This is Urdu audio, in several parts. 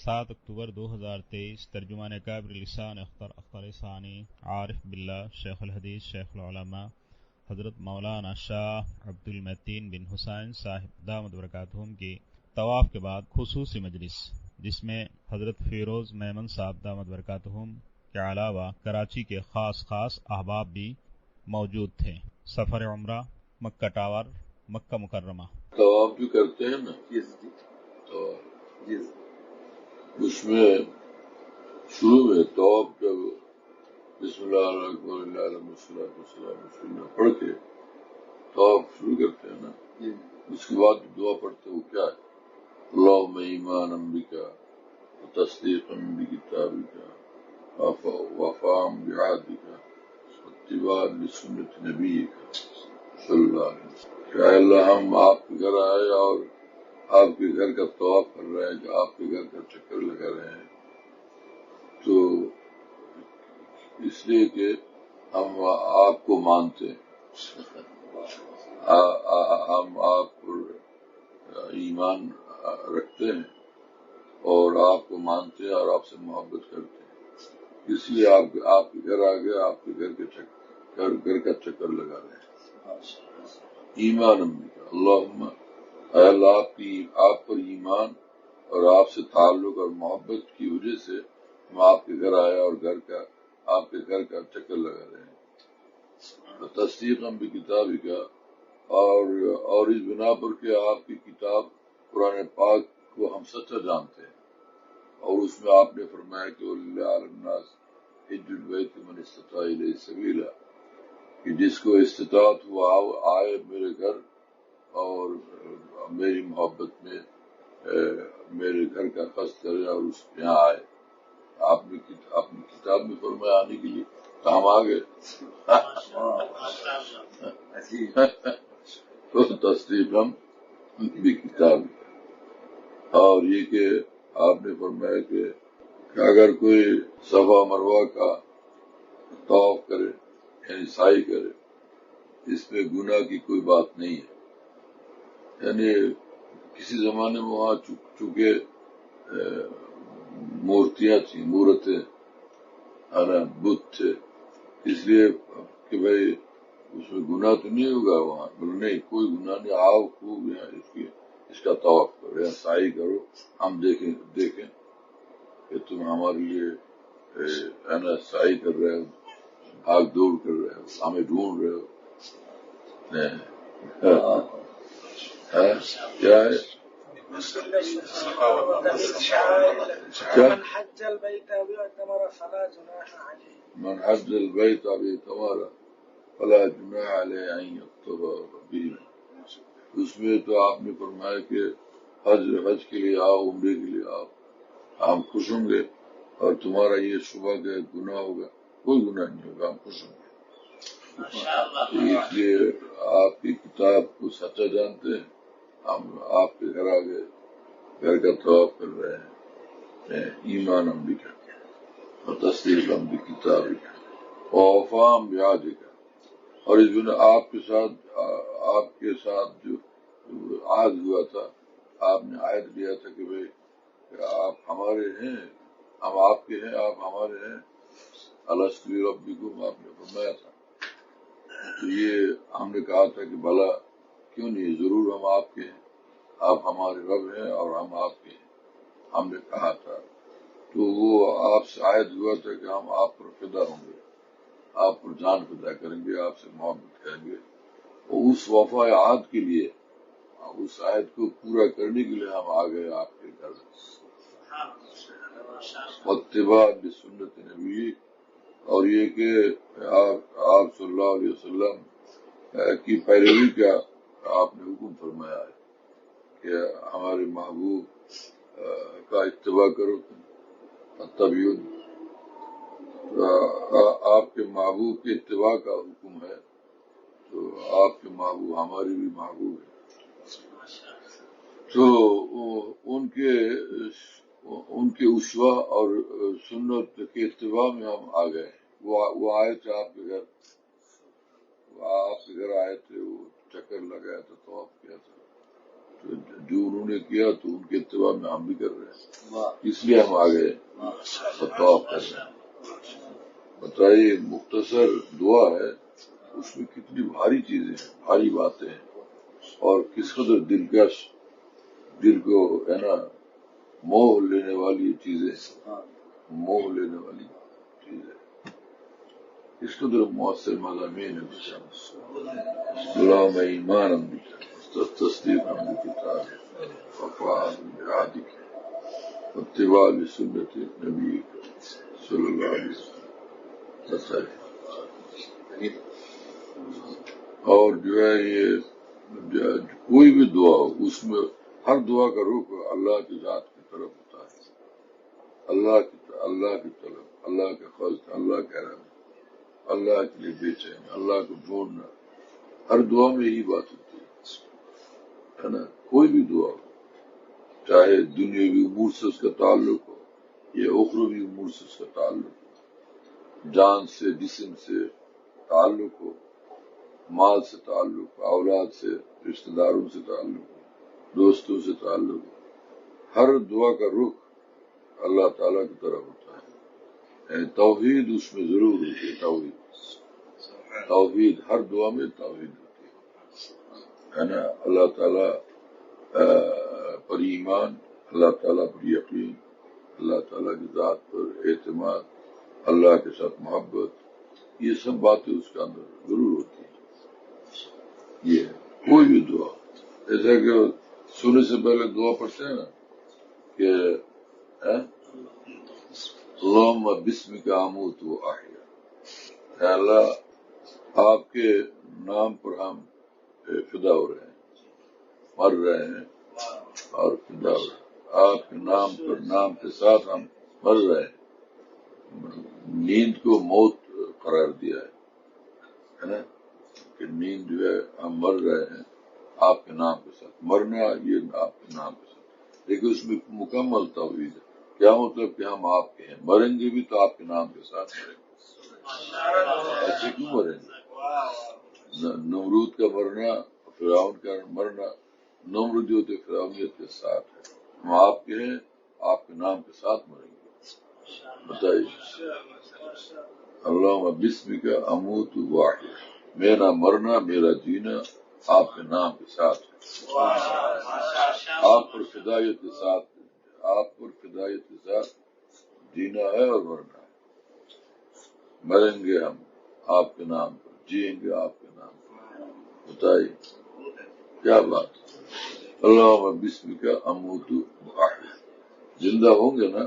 7 اکتوبر 2023 ترجمان کابر لسان اختر ثانی عارف باللہ شیخ الحدیث شیخ العلماء حضرت مولانا شاہ عبد المتین بن حسین صاحب دامت برکاتہم کی طواف کے بعد خصوصی مجلس، جس میں حضرت فیروز میمن صاحب دامت برکاتہم کے علاوہ کراچی کے خاص احباب بھی موجود تھے۔ سفر عمرہ مکہ ٹاور مکہ مکرمہ طواف جو کرتے ہیں نا، تو اس میں شروع میں طواف جب بسم اللہ الرحمن الرحیم والسلام پڑھ کے طواف شروع کرتے ہیں نا، اس کے بعد دعا پڑھتے وہ کیا ہے؟ اللہم ایمانا بک وتصدیقا بکتابک وفاء بعہدک واتباعا لسنت نبیک صلی اللہ علیہ وسلم۔ کہ اے اللہ ہم آپ کے گھر آئے اور آپ کے گھر کا طواف کر رہے ہیں، جو آپ کے گھر کا چکر لگا رہے ہیں، تو اس لیے کہ ہم آپ کو مانتے ہیں، ہم آپ پر ایمان رکھتے ہیں اور آپ کو مانتے ہیں اور آپ سے محبت کرتے ہیں، اس لیے آپ کے گھر آ گئے، آپ کے گھر کا چکر لگا رہے ہیں۔ ایمان اللہم، اے اللہ آپ پر ایمان اور آپ سے تعلق اور محبت کی وجہ سے ہم آپ کے گھر آئے اور آپ کے گھر کا چکر لگا رہے ہیں۔ تصدیقاً بکتابک، اور اس بنا پر کہ آپ کی کتاب قرآن پاک کو ہم سچا جانتے ہیں، اور اس میں آپ نے فرمایا کہ وَلِلَّهِ عَلَى النَّاسِ حِجُّ الْبَيْتِ مَنِ اسْتَطَاعَ إِلَيْهِ سَبِيلًا، کہ جس کو استطاعت ہوا آئے میرے گھر اور میری محبت میں میرے گھر کا قصد کرے اور اس یہاں آئے۔ آپ نے اپنی کتاب میں فرمایا آنے کے لیے، تو ہم آ گئے۔ تصدیقاً بکتاب، اور یہ کہ آپ نے فرمایا کہ اگر کوئی صفا مروہ کا طواف کرے یعنی سعی کرے، اس میں گناہ کی کوئی بات نہیں ہے۔ یعنی کسی زمانے میں وہاں چونکہ مورتیاں تھیں، مورتیں بت تھے، اس لیے کہ بھائی اس میں گناہ تو نہیں ہوگا وہاں، نہیں کوئی گناہ نہیں، آؤ خوب یہاں اس کا طواف کرو، یہاں سعی کرو، ہم دیکھیں کہ تم ہمارے لیے سعی کر رہے ہو، بھاگ دوڑ کر رہے ہو، ہمیں ڈھونڈ رہے ہو۔ کیا ہے؟ من حج البيت أو اعتمر فلا جناح عليه. من حج البيت أو اعتمر فلا جناح عليه أن يطوف بهما۔ اس میں تو آپ نے فرمایا کہ حج کے لیے آؤ، عمرے کے لیے آؤ، ہم خوش ہوں گے، اور تمہارا یہ شبہ کہ گناہ ہوگا، کوئی گناہ نہیں ہوگا، ہم خوش ہوں گے۔ اس لیے آپ کی کتاب کو سچا جانتے ہیں، ہم آپ کے گھر آ گئے، گھر کا طواف کر رہے ہیں۔ ایمان بک اور تصدیق بکتابک ووفاء بعہدک، اور اس بنا آپ کے ساتھ جو عہد ہوا تھا، آپ نے عہد لیا تھا کہ بھئی آپ ہمارے ہیں، ہم آپ کے ہیں، آپ ہمارے ہیں، الست بربکم آپ نے فرمایا تھا۔ تو یہ ہم نے کہا تھا کہ بھلا کیوں نہیں، ضرور ہم آپ کے ہیں، آپ ہمارے رب ہیں اور ہم آپ کے ہیں، ہم نے کہا تھا۔ تو وہ آپ سے عہد ہوا تھا کہ ہم آپ پر فدا ہوں گے، آپ پر جان فدا کریں گے، آپ سے محبت کریں گے، اور اس وفا عہد کے لیے، اس عہد کو پورا کرنے کے لیے ہم آ گئے آپ کے گھر۔ اتباع لسنت نبی، اور یہ کہ آپ صلی اللہ علیہ وسلم کی پیروی کا آپ نے حکم فرمایا ہے کہ ہمارے محبوب کا اتباع کرو، اتبعوا، آپ کے محبوب کے اتباع کا حکم ہے، تو آپ کے محبوب ہمارے بھی محبوب ہیں، تو ان کے اسوہ اور سنت کے اتباع میں ہم آ گئے۔ وہ آئے تھے آپ کے گھر، آئے تھے، وہ چکر لگایا تھا، طواف کیا تھا، جو انہوں نے کیا تو ان کے اتباع میں ہم بھی کر رہے ہیں، اس لیے ہم آگے طواف کر رہے ہیں۔ بتائیے مختصر دعا ہے، اس میں کتنی بھاری چیزیں ہیں، بھاری باتیں ہیں، اور کس قدر دلکش، دل کو ہے نا موہ لینے والی چیزیں، موہ لینے والی چیزیں، اس قدر مؤثر مضامین ہے۔ اللہم ایمانا بک تصدیقا بکتاب وفاء بعہدک واتباع لسنت نبیک صلی اللہ علیہ وسلم۔ اور جو ہے یہ کوئی بھی دعا ہو، اس میں ہر دعا کا رخ اللہ کی ذات کی طرف ہوتا ہے، اللہ کی طرف، اللہ کے فضل، اللہ کے رحم، اللہ کے لیے بے چین، اللہ کو ڈھونڈنا، ہر دعا میں یہی بات ہوتی ہے نا۔ کوئی بھی دعا ہو، چاہے دنیاوی امور سے اس کا تعلق ہو یا اخروی امور سے اس کا تعلق ہو، جان سے، جسم سے تعلق ہو، مال سے تعلق ہو، اولاد سے، رشتہ داروں سے تعلق ہو، دوستوں سے تعلق ہو، ہر دعا کا رخ اللہ تعالیٰ کی طرف ہوتا ہے۔ یعنی توحید اس میں ضرور ہوتی ہے، توحید ہر دعا میں توحید ہوتی ہے نا۔ اللہ تعالیٰ پر ایمان، اللہ تعالیٰ پر یقین، اللہ تعالیٰ کی ذات پر اعتماد، اللہ کے ساتھ محبت، یہ سب باتیں اس کے اندر ضرور ہوتی ہیں۔ یہ کوئی بھی دعا، جیسا کہ سونے سے پہلے دعا پڑھتے ہیں نا کہ اللہم بسمک اموت و احیا، اے اللہ آپ کے نام پر ہم فدا ہو رہے ہیں، مر رہے ہیں اور فدا ہو رہے ہیں، آپ کے نام پر، نام کے ساتھ ہم مر رہے ہیں۔ نیند کو موت قرار دیا ہے نا، کہ نیند جو ہے ہم مر رہے ہیں آپ کے نام کے ساتھ، مرنا یہ آپ کے نام کے ساتھ، لیکن اس میں مکمل توحید ہے۔ کیا مطلب کہ ہم آپ کے ہیں، مریں گے بھی تو آپ کے نام کے ساتھ مریں گے۔ ایسے کیوں مریں گے؟ نمرود کا مرنا، فرعون کا مرنا، نمرود جو تھے فرعونیت کے ساتھ ہے، ہم آپ کے ہیں، آپ کے نام کے ساتھ مریں گے۔ بتائیے، اللہم بسمک اموت و احیا، میرا مرنا، میرا جینا آپ کے نام کے ساتھ ہے، آپ پر فدائیت کے ساتھ، آپ پر فدائیت کے ساتھ جینا ہے اور مرنا ہے۔ مریں گے ہم آپ کے نام پر، جئیں گے آپ کے نام پر۔ بتائیے کیا بات ہے۔ اللہم بسمک اموت و احیا، زندہ ہوں گے نا،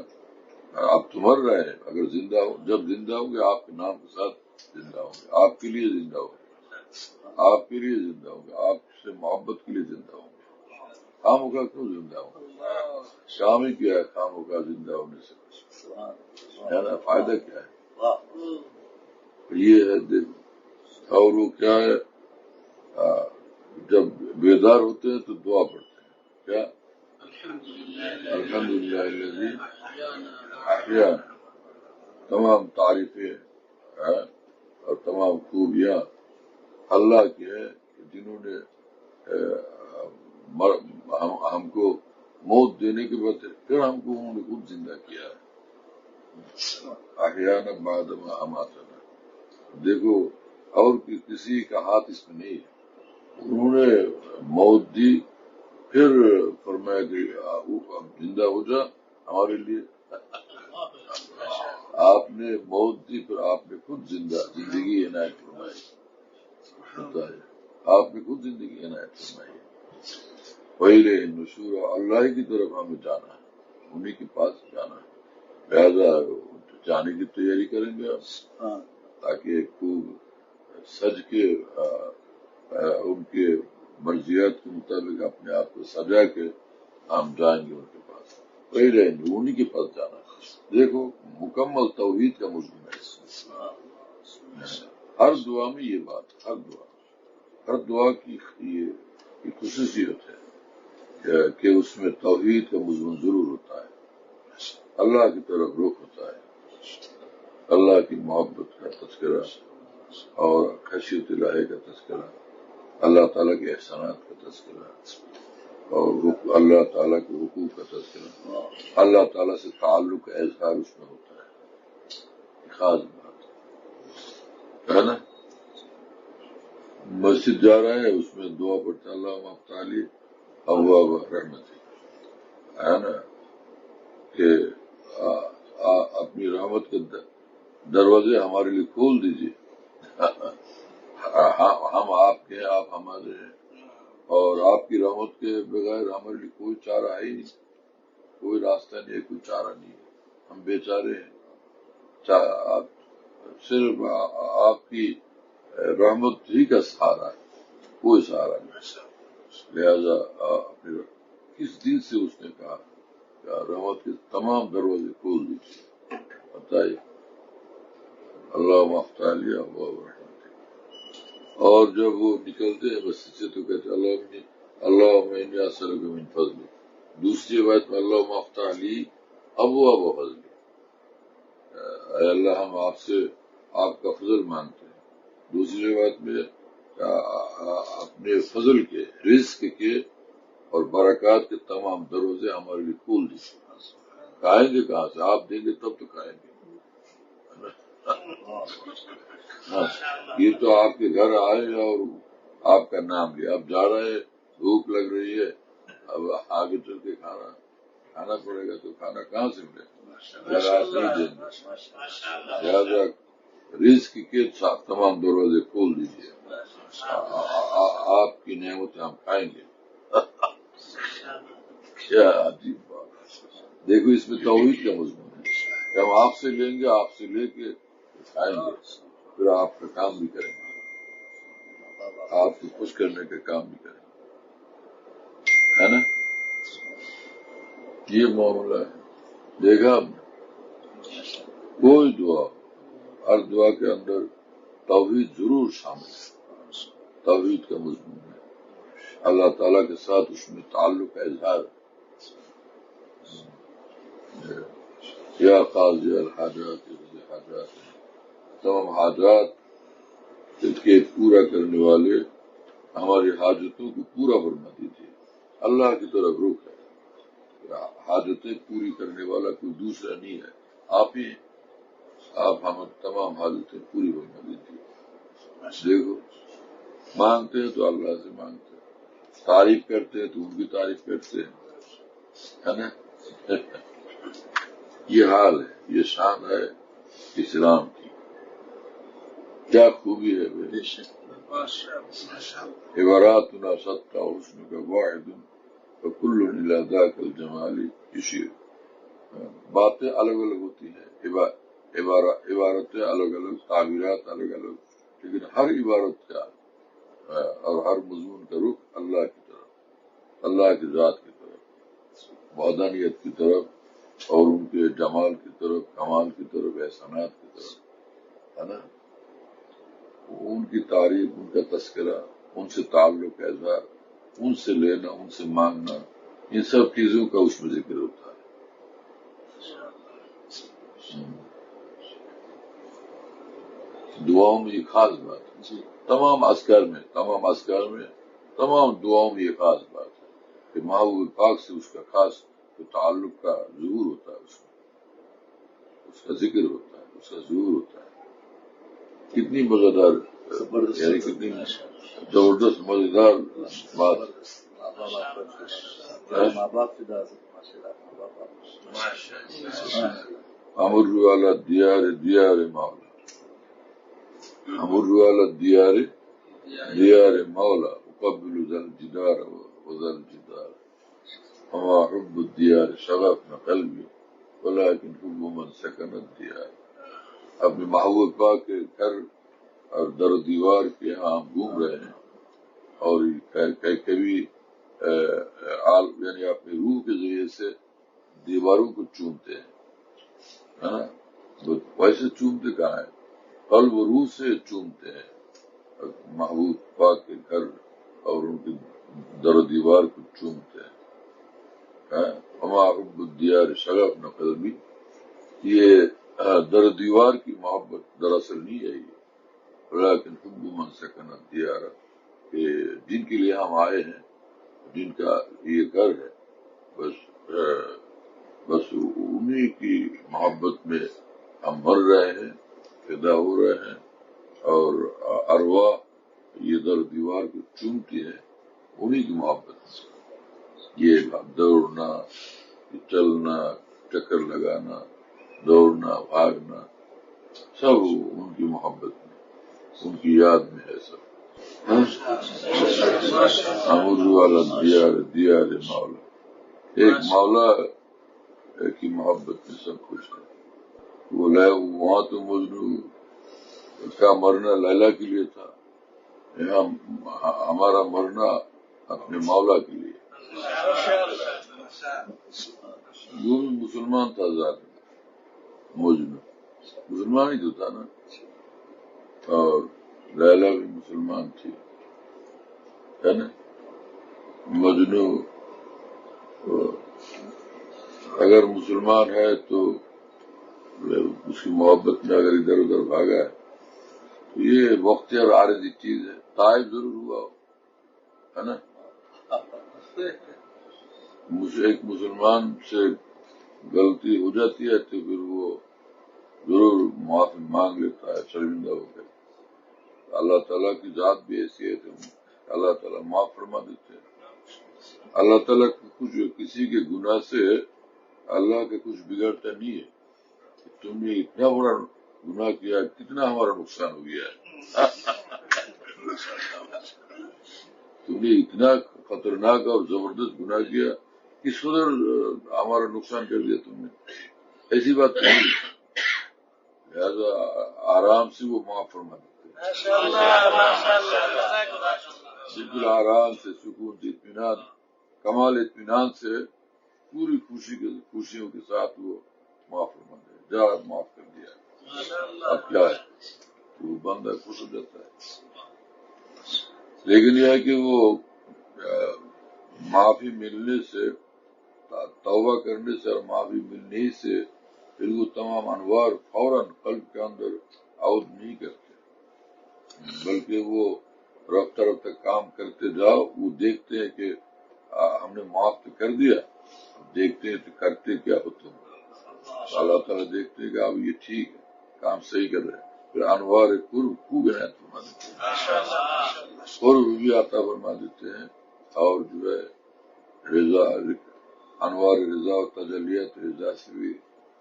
آپ تو مر رہے ہیں، اگر زندہ ہو، جب زندہ ہوں گے آپ کے نام کے ساتھ زندہ ہوں گے، آپ کے لیے زندہ ہوں گے، آپ کے لیے زندہ ہوں گے، آپ سے محبت کے لیے زندہ ہوں گے۔ خام ہوگا کیوں زندہ ہوں گے؟ شام ہی کیا ہے خام ہوگا زندہ ہونے سے، ہے نا، فائدہ کیا ہے؟ یہ ہے دیکھو، اور وہ کیا ہے، جب بیدار ہوتے ہیں تو دعا پڑھتے ہیں، کیا الحمدللہ الذی احیانا، تمام تعریفیں اور تمام خوبیاں اللہ کی ہیں جنہوں نے ہم کو موت دینے کے بعد پھر ہم کو انہوں نے خود زندہ کیا ہے، احیانا بعد ما اماتنا۔ دیکھو اور کسی کا ہاتھ اس میں نہیں ہے، انہوں نے موت دی، پھر فرمایا کہ اب زندہ ہو جا ہمارے لیے، آپ نے موت دی پھر آپ نے خود زندگی عنایت فرمائی، آپ نے خود زندگی عنایت فرمائی۔ وَإِلَيْهِ النُّشُورُ، اللہ کی طرف ہمیں جانا ہے، انہی کے پاس جانا ہے، لہذا جانے کی تیاری کریں گے آپ، تاکہ خوب سج کے ان کے مرضیات کے مطابق اپنے آپ کو سجا کے ہم جائیں گے ان کے پاس، وہی رہیں گے، انہی کے پاس جانا ہے۔ دیکھو مکمل توحید کا مضمون ہے اس میں، ہر دعا میں یہ بات، ہر دعا کی یہ خصوصیت ہے کہ اس میں توحید کا مضمون ضرور ہوتا ہے، اللہ کی طرف رخ ہوتا ہے، اللہ کی محبت کا تذکرہ اور خشیت الہی کا تذکرہ، اللہ تعالیٰ کے احسانات کا تذکرہ، اور اللہ تعالیٰ کے حقوق کا تذکرہ، اللہ تعالیٰ سے تعلق کا اظہار اس میں ہوتا ہے، خاص بات ہے نا۔ مسجد جا رہا ہے، اس میں دعا پڑھتا اللہ مفتالی ابواب رحمت ہے نا، کہ اپنی رحمت کے دروازے ہمارے لیے کھول دیجیے، ہم آپ کے ہیں، آپ ہمارے ہیں، اور آپ کی رحمت کے بغیر ہمارے لیے کوئی چارہ ہے ہی نہیں، کوئی راستہ نہیں ہے، کوئی چارہ نہیں ہے، ہم بیچارے ہیں، صرف آپ کی رحمت ہی کا سہارا ہے، کوئی سہارا نہیں۔ لہذا کس دن سے اس نے کہا کہ رحمت کے تمام دروازے کھول دیجیے، بتائیے اللہ مفتالی ابواب رحمت۔ اور جب وہ نکلتے ہیں مسجد سے تو کہتے اللہ انی اسألک من فضل، دوسری بات میں اللہ مفتالی ابواب فضل، اے اللہ ہم آپ سے آپ کا فضل مانگتے ہیں، دوسری بات میں اپنے فضل کے، رزق کے اور برکات کے تمام دروازے ہمارے لیے کھول دیجیے۔ کھائیں گے کہاں سے؟ آپ دیں گے تب تو کھائیں گے۔ یہ تو آپ کے گھر آئے اور آپ کا نام لیا، اب جا رہے ہیں، بھوک لگ رہی ہے، اب آگے چل کے کھانا پڑے گا، تو کھانا کہاں سے ملے؟ گھر آپ نہیں دیں گے، لہٰذا رزق کے تمام دروازے کھول دیجیے، آپ کی نعمتیں ہم کھائیں گے۔ کیا عجیب بات، دیکھو اس میں توحید کا مضمون ہے کہ ہم آپ سے لیں گے، آپ سے لے کے کھائیں گے، پھر آپ کا کام بھی کریں گے، آپ کو خوش کرنے کا کام بھی کریں گے، ہے نا؟ یہ معاملہ ہے۔ دیکھا ہم نے، کوئی دعا، ہر دعا کے اندر توحید ضرور شامل ہے، توحید کا مضمون ہے، اللہ تعالیٰ کے ساتھ اس میں تعلق کا اظہار ہے۔ یا قاضی الحاجات، حاجات، تمام حاجات کے پورا کرنے والے، ہماری حاجتوں کو پورا فرما دیجیے، اللہ کی طرف رخ ہے، حاجتیں پوری کرنے والا کوئی دوسرا نہیں ہے، آپ ہی، آپ ہم تمام حاجتیں پوری فرما دیجیے۔ دیکھو مانگتے ہیں تو اللہ سے مانگتے ہیں، تعریف کرتے ہیں تو ان کی تعریف کرتے ہیں، ہے نا؟ یہ حال ہے، یہ شان ہے اسلام کی، کیا خوبی ہے بے شک، عباراتنا ستہ حسن کا واحد وکل الی ذاک الجمال یشیر، باتیں الگ الگ ہوتی ہیں، عبارتیں الگ الگ، تعبیرات الگ الگ، لیکن ہر عبارت کا اور ہر مضمون کا رخ اللہ کی طرف، اللہ کی ذات کی طرف، وحدانیت کی طرف، اور ان کے جمال کی طرف، کمال کی طرف، احسانات کی طرف، ہے نا؟ ان کی تعریف، ان کا تذکرہ، ان سے تعلق کا اظہار، ان سے لینا، ان سے مانگنا، ان سب چیزوں کا اس میں ذکر ہوتا ہے۔ دعاؤں میں یہ خاص بات ہے، تمام اذکار میں، تمام دعاؤں میں یہ خاص بات ہے کہ محبوب پاک سے اس کا خاص تعلق کا ظہور ہوتا ہے، اس کا ذکر ہوتا ہے، اس کا ظہور ہوتا ہے۔ کتنی مزیدار، یعنی کتنی زبردست مزیدار بات، امر والا دیار دیار مولا، امر والا دیار مولا، اقبل ذا الجدار وذا الجدار، وما حب الدیار شغفنا قلبی ولكن حب من سکن الدیار۔ اپنے محبوب پاک کے گھر اور در و دیوار کے یہاں ہم گھوم رہے ہیں، اور کبھی یعنی اپنی روح کے ذریعے سے دیواروں کو چومتے ہیں، ہے نا؟ ویسے چومتے کہاں ہیں، قلب و روح سے چومتے ہیں محبوب پاک کے گھر اور ان کی در و دیوار کو چومتے ہیں۔ وما حب الدیار شغفنا قلبی، یہ در و دیوار کی محبت دراصل نہیں ہے یہ، لیکن حب من سکن الدیار، کہ جن کے لیے ہم آئے ہیں جن کا یہ گھر ہے، بس انہی کی محبت میں ہم مر رہے ہیں، پیدا ہو رہے ہیں، اور ارواح یہ در دیوار کو چومتی ہے انہی کی محبت سے۔ یہ دوڑنا، چلنا، چکر لگانا، دوڑنا، بھاگنا، سب ان کی محبت میں، ان کی یاد میں ہے سب۔ امر والا دیار مولا، ایک مولا کی محبت میں سب کچھ ہے۔ وہاں تو مجنو کا مرنا لیلا کے لیے تھا، یہاں ہمارا مرنا اپنے مولا کے لیے۔ وہ بھی مسلمان تھا ذات میں، مجنو مسلمان ہی تو تھا نا، اور لیلا بھی مسلمان تھی، ہے نا۔ مجنو اگر مسلمان ہے تو اس کی محبت میں اگر ادھر ادھر بھاگا ہے تو یہ وقت اور عارضی چیز ہے۔ طائف ضرور ہوا ہے نا، ایک مسلمان سے غلطی ہو جاتی ہے تو پھر وہ ضرور معافی مانگ لیتا ہے شرمندہ ہو کر۔ اللہ تعالیٰ کی ذات بھی ایسی ہے کہ اللہ تعالیٰ معاف فرما دیتے ہیں۔ اللہ تعالیٰ کچھ کسی کے گناہ سے اللہ کے کچھ بگڑتا نہیں ہے۔ تم نے اتنا بڑا گناہ کیا، کتنا ہمارا نقصان ہو گیا ہے، تم نے اتنا خطرناک اور زبردست گناہ کیا، کس قدر ہمارا نقصان کر دیا تم نے، ایسی بات نہیں ہے۔ لہذا آرام سے وہ معاف فرما دیتے ہیں، بالکل آرام سے، سکون سے، اطمینان، کمال اطمینان سے، پوری خوشیوں کے ساتھ وہ معاف فرما دے، جا معاف کر دیا، اب کیا ہے، وہ بندہ خوش ہو جاتا ہے۔ لیکن یہ ہے کہ وہ معافی ملنے سے، توبہ کرنے سے اور معافی ملنے سے پھر وہ تمام انوار فوراً قلب کے اندر عود نہیں کرتے، بلکہ وہ رفتہ رفتہ کام کرتے جاؤ، وہ دیکھتے ہیں کہ ہم نے معاف تو کر دیا، دیکھتے ہیں تو کرتے کیا ہو تم۔ اللہ تعالیٰ دیکھتے ہیں کہ اب یہ ٹھیک ہے، کام صحیح کر رہے ہیں، پھر انوار قرب خوب عنایت فرما دیتے ہیں، قرب بھی عطا فرما دیتے ہیں، اور جو ہے رضا، انوار رضا اور تجلیت رضا سے بھی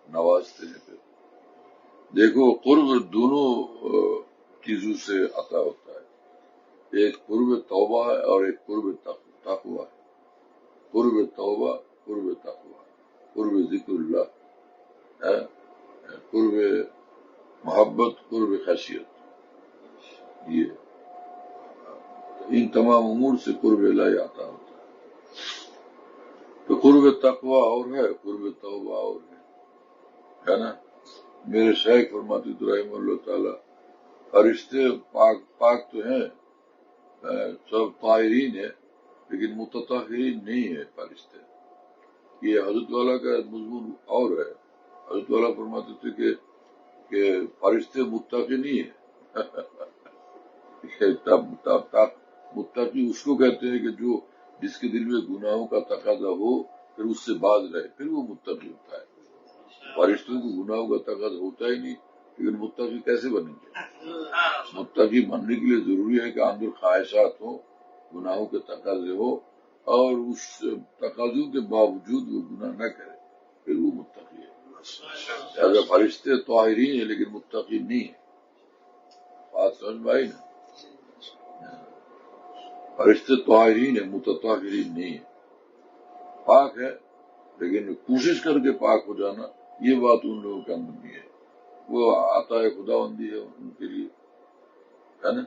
نوازتے ہیں۔ پھر دیکھو قرب دونوں چیزوں سے عطا ہوتا ہے، ایک قرب توبہ ہے اور ایک قرب تقویٰ ہے۔ قرب توبہ، قرب تقویٰ، قرب ذکر اللہ ہے، قرب محبت، قرب خشیت، یہ ان تمام امور سے قرب الہی عطا ہوتا ہے۔ تو قرب تقویٰ اور ہے، قرب توبہ اور ہے نا۔ میرے شیخ فرماتے تھے رحمہ اللہ تعالی، فرشتے پاک تو ہیں، سب طاہرین ہیں، لیکن متطہرین نہیں ہے فرشتے۔ یہ حضرت والا کا مضمون اور ہے۔ حضرت والا فرماتے تھے کہ فرشتے متقی نہیں ہیں۔ متقی اس کو کہتے ہیں کہ جو جس کے دل میں گناہوں کا تقاضا ہو پھر اس سے باز رہے، پھر وہ متقی ہوتا ہے۔ فرشتوں کو گناہوں کا تقاضا ہوتا ہی نہیں، لیکن متقی کیسے بنیں گے؟ متقی بننے کے لیے ضروری ہے کہ اندر خواہشات ہو، گناہوں کے تقاضے ہو، اور اس تقاضوں کے باوجود وہ گناہ نہ کرے، پھر وہ متقی ہے۔ لہذا فرشتے طاہرین ہیں لیکن متقی نہیں ہے۔ بات سمجھ میں آئی نا؟ فرشتے طاہرین ہیں، متطہرین نہیں ہے۔ پاک ہے لیکن کوشش کر کے پاک ہو جانا، یہ بات ان لوگوں کے اندر نہیں ہے۔ وہ عطا خداوندی ہے ان کے لیے، ہے نا۔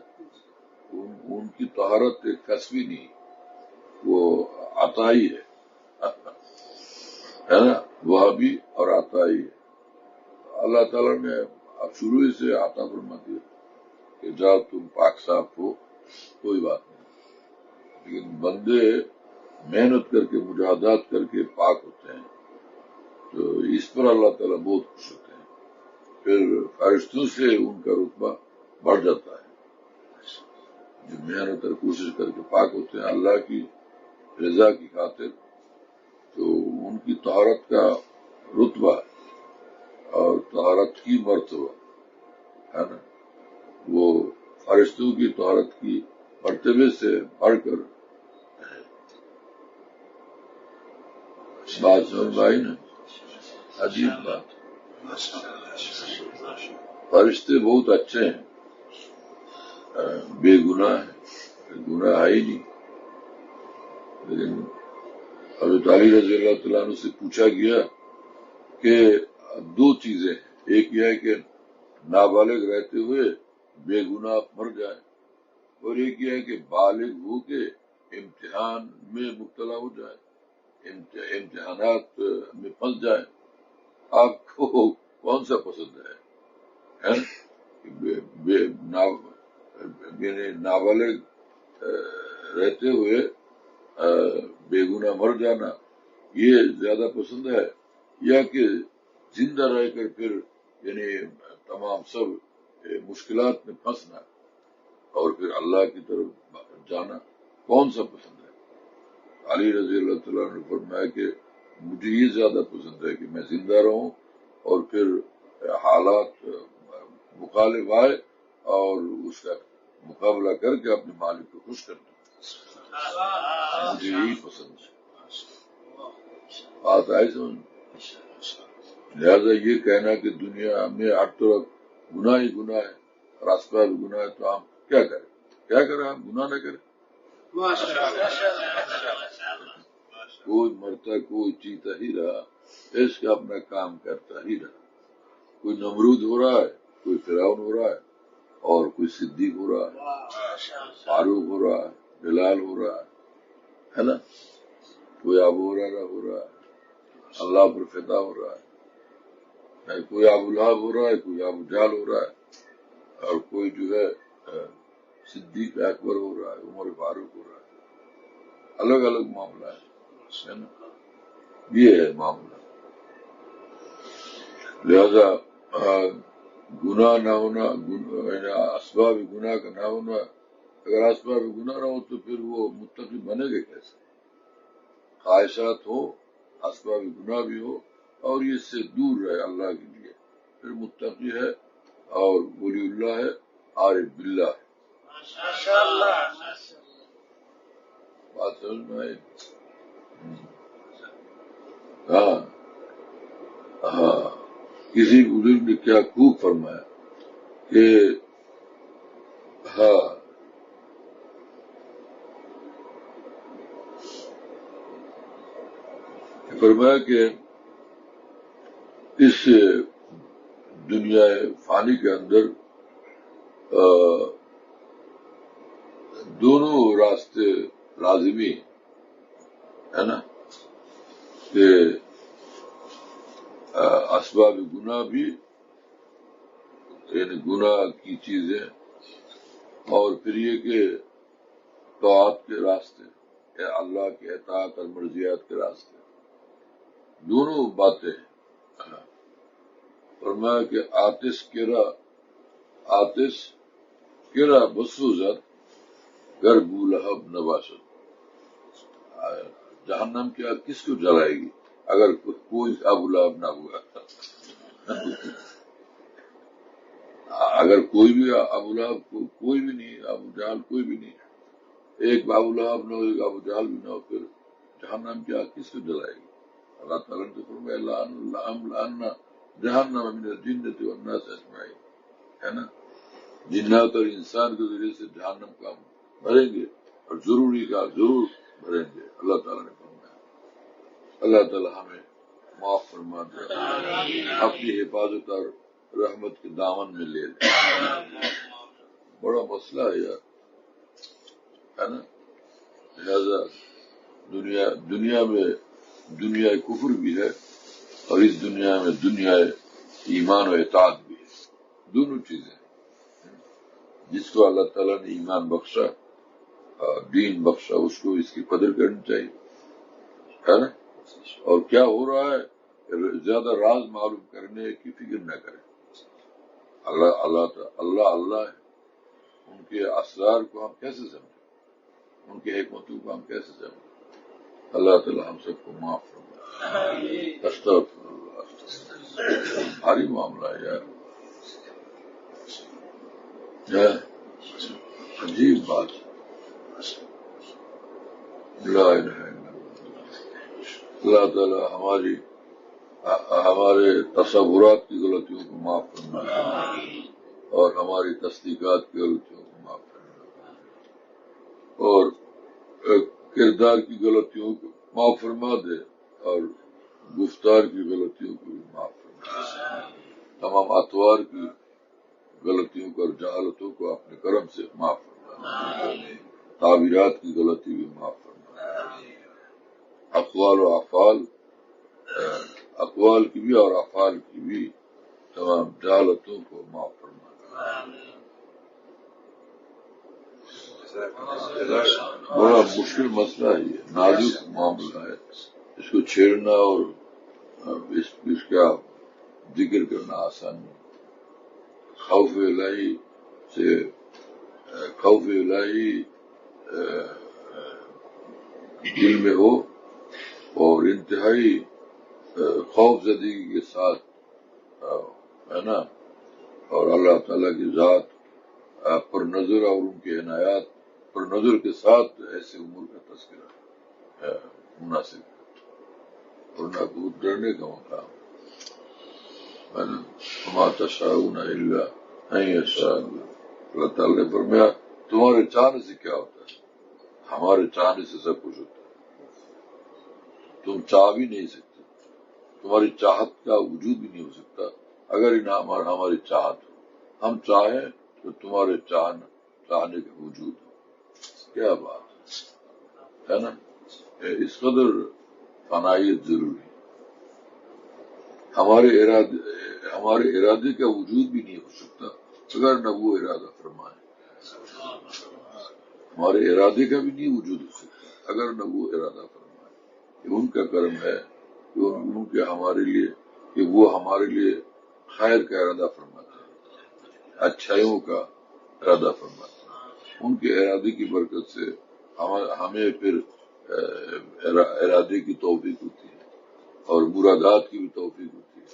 ان کی طہارت ایک کسبی نہیں، وہ عطائی ہے نا، وہ بھی اور عطائی ہے۔ اللہ تعالیٰ نے اب شروع سے عطا فرما دیا کہ جاؤ تم پاک صاف ہو، کوئی بات نہیں، لیکن بندے محنت کر کے، مجاہدات کر کے پاک ہوتے ہیں، تو اس پر اللہ تعالیٰ بہت خوش ہوتے ہیں۔ پھر فرشتوں سے ان کا رتبہ بڑھ جاتا ہے، جو محنت اور کوشش کر کے پاک ہوتے ہیں، اللہ کی رضا کی خاطر، تو ان کی طہارت کا رتبہ اور طہارت کی مرتبہ ہے نا، وہ فرشتوں کی طہارت کی مرتبے سے بڑھ کر بات سمجھ میں آئی نا؟ عجیب بات. فرشتے بہت اچھے ہیں، بے گناہ ہیں، گناہ ہے ہی نہیں. لیکن حضرت علی رضی اللہ تعالیٰ عنہ سے پوچھا گیا کہ دو چیزیں ہیں، ایک یہ ہے کہ نابالغ رہتے ہوئے بے گناہ مر جائے، اور ایک یہ ہے کہ بالغ ہو کے امتحان میں مبتلا ہو جائے، امتحانات میں پھنس جائے. آپ کو کون سا پسند ہے؟ نابالغ رہتے ہوئے بے گناہ مر جانا یہ زیادہ پسند ہے، یا کہ زندہ رہ کر پھر یعنی تمام سب مشکلات میں پھنسنا اور پھر اللہ کی طرف جانا، کون سا پسند ہے؟ علی رضی اللہ تعالیٰ نے فرمایا کہ مجھے یہ زیادہ پسند ہے کہ میں زندہ رہوں اور پھر حالات مخالف آئے اور اس کا مقابلہ کر کے اپنے مالک کو خوش کر دوں. مجھے یہی پسند ہے. بات آئی سمجھ. لہذا یہ کہنا کہ دنیا میں ہر طرف گناہ ہی گناہ ہے اور اسباب گناہ ہے، تو ہم کیا کریں؟ کیا کریں؟ ہم گناہ نہ کریں. کوئی مرتا کوئی جیتا ہی رہا، اس کا اپنا کام کرتا ہی رہا. کوئی نمرود ہو رہا ہے، کوئی فرعون ہو رہا ہے، اور کوئی صدیق ہو رہا ہے، فاروق ہو رہا ہے، بلال ہو رہا ہے نا، کوئی ابو ہریرہ ہو رہا ہے، اللہ پر فدا ہو رہا ہے، کوئی ابو لہب ہو رہا ہے، کوئی ابو جہل ہو رہا ہے، اور کوئی جو ہے صدیق اکبر ہو رہا ہے، عمر فاروق ہو رہا ہے. الگ الگ معاملہ ہے نا، یہ ہے معاملہ. لہذا گناہ نہ ہونا، اسباب گناہ کا نہ ہونا، اگر اسباب گناہ نہ ہو تو پھر وہ متقی بنے گا کیسے؟ خواہشات ہو، اسباب گناہ بھی ہو، اور یہ اس سے دور رہے اللہ کے لیے، پھر متقی ہے اور ولی اللہ ہے، عارف باللہ ہے. بات سمجھ میں آئی؟ ہاں ہاں. کسی بزرگ نے کیا خوب فرمایا کہ ہاں فرمایا کہ اس دنیا فانی کے اندر دونوں راستے لازمی ہے نا، کہ اسباب گناہ بھی یعنی گناہ کی چیزیں، اور پھر یہ کہ طاعت کے راستے، اللہ کے اطاعت اور مرضیات کے راستے، دونوں باتیں. فرمایا کہ آتش کرا بسوزت گر بولہب نباشت. جہنم کیا کس کو جلائے گی اگر کوئی ابو لہب نہ ہوا؟ اگر کوئی بھی ابو لہب کوئی بھی نہیں، ابو جہل کوئی بھی نہیں، ایک ابو لہب نہ ہو، ایک ابو جہل بھی نہ ہو، پھر جہنم کیا کس کو جلائے گی؟ اللہ تعالیٰ نے فرمایا لأملأن جہنم من الجنۃ والناس اجمعین، ہے نا. جنات اور انسان کے ذریعے سے جہنم کا بھریں گے، اور ضروری کا ضرور بھریں گے. اللہ تعالیٰ نے فرمایا. اللہ تعالیٰ ہمیں معاف فرما دے، اپنی حفاظت اور رحمت کے دامن میں لے لے. بڑا مسئلہ ہے یار، ہے نا. لہذا دنیا میں دنیا کفر بھی ہے، اور اس دنیا میں دنیا ایمان و اطاعت بھی ہے. دونوں چیزیں. جس کو اللہ تعالیٰ نے ایمان بخشا، دین بخشا، اس کو اس کی قدر کرنی چاہیے، ہے نا. اور کیا ہو رہا ہے زیادہ راز معلوم کرنے کی فکر نہ کریں. اللہ ہے، ان کے اسرار کو ہم کیسے سمجھیں، ان کی حکمتوں کو ہم کیسے سمجھیں. اللہ تعالی ہم سب کو معاف فرمائے. استغفر اللہ. بھاری معاملہ ہے یار. عجیب بات. لا الہ الا اللہ تعالی ہمارے تصورات کی غلطیوں کو معاف فرمائے اور ہماری تصدیقات کی غلطیوں کو معاف فرمائے اور کردار کی غلطیوں کو معاف فرما دے اور گفتار کی غلطیوں کو بھی معاف فرما. تمام اطوار کی غلطیوں کو اور جہالتوں کو اپنے کرم سے معاف فرما. تعبیرات کی غلطی بھی معاف فرما. اقوال و افعال اقوال کی بھی اور افعال کی بھی تمام جہالتوں کو معاف فرما. بڑا مشکل مسئلہ ہے یہ، نازک معاملہ ہے. اس کو چھیڑنا اور اس کا ذکر کرنا آسان نہیں. خوف الہی دل میں ہو اور انتہائی خوف زدگی کے ساتھ ہے نا، اور اللہ تعالیٰ کی ذات پر نظر اور ان کے عنایات پر نظر کے ساتھ ایسے امور کا تذکرہ مناسب ہے. ورنہ بہت ڈرنے کا مقام ہے نا. وما تشاءون الا ان یشاء اللہ. اللہ تعالیٰ نے فرمایا تمہارے چاہنے سے کیا ہوتا ہے، ہمارے چاہنے سے سب کچھ ہوتا ہے. تم چاہ بھی نہیں سکتے، تمہاری چاہت کا وجود بھی نہیں ہو سکتا اگر ہماری چاہت ہو. ہم چاہیں تو تمہارے چاہنے کا وجود ہو. کیا بات ہے نا. اس قدر فنائیت ضروری ہے. ہمارے ارادے کا وجود بھی نہیں ہو سکتا اگر نہ وہ ارادہ فرمائے. ہمارے ارادے کا بھی نہیں وجود ہو سکتا اگر نہ وہ ارادہ فرمائے. یہ ان کا کرم ہے کہ ان کے ہمارے لیے کہ وہ ہمارے لیے خیر کا ارادہ فرماتے ہیں، اچھائیوں کا ارادہ فرماتے ہیں. ان کے ارادے کی برکت سے ہمیں پھر ارادے کی توفیق ہوتی ہے اور مرادات کی بھی توفیق ہوتی ہے.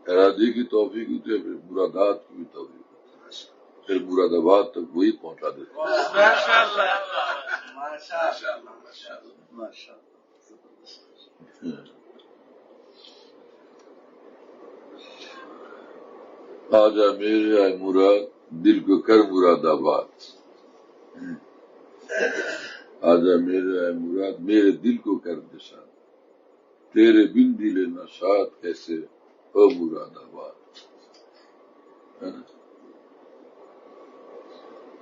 ارادے کی توفیق ہوتی ہے، پھر مرادات کی بھی توفیق ہوتی ہے، پھر مرادآباد تک وہی پہنچا دیتے ہیں. آجا میرے آئے مراد دل کو کر مراد آباد. آجا میرے آئے مراد میرے دل کو کر نشاد، تیرے بن دل نشاد کیسے او مراد آباد.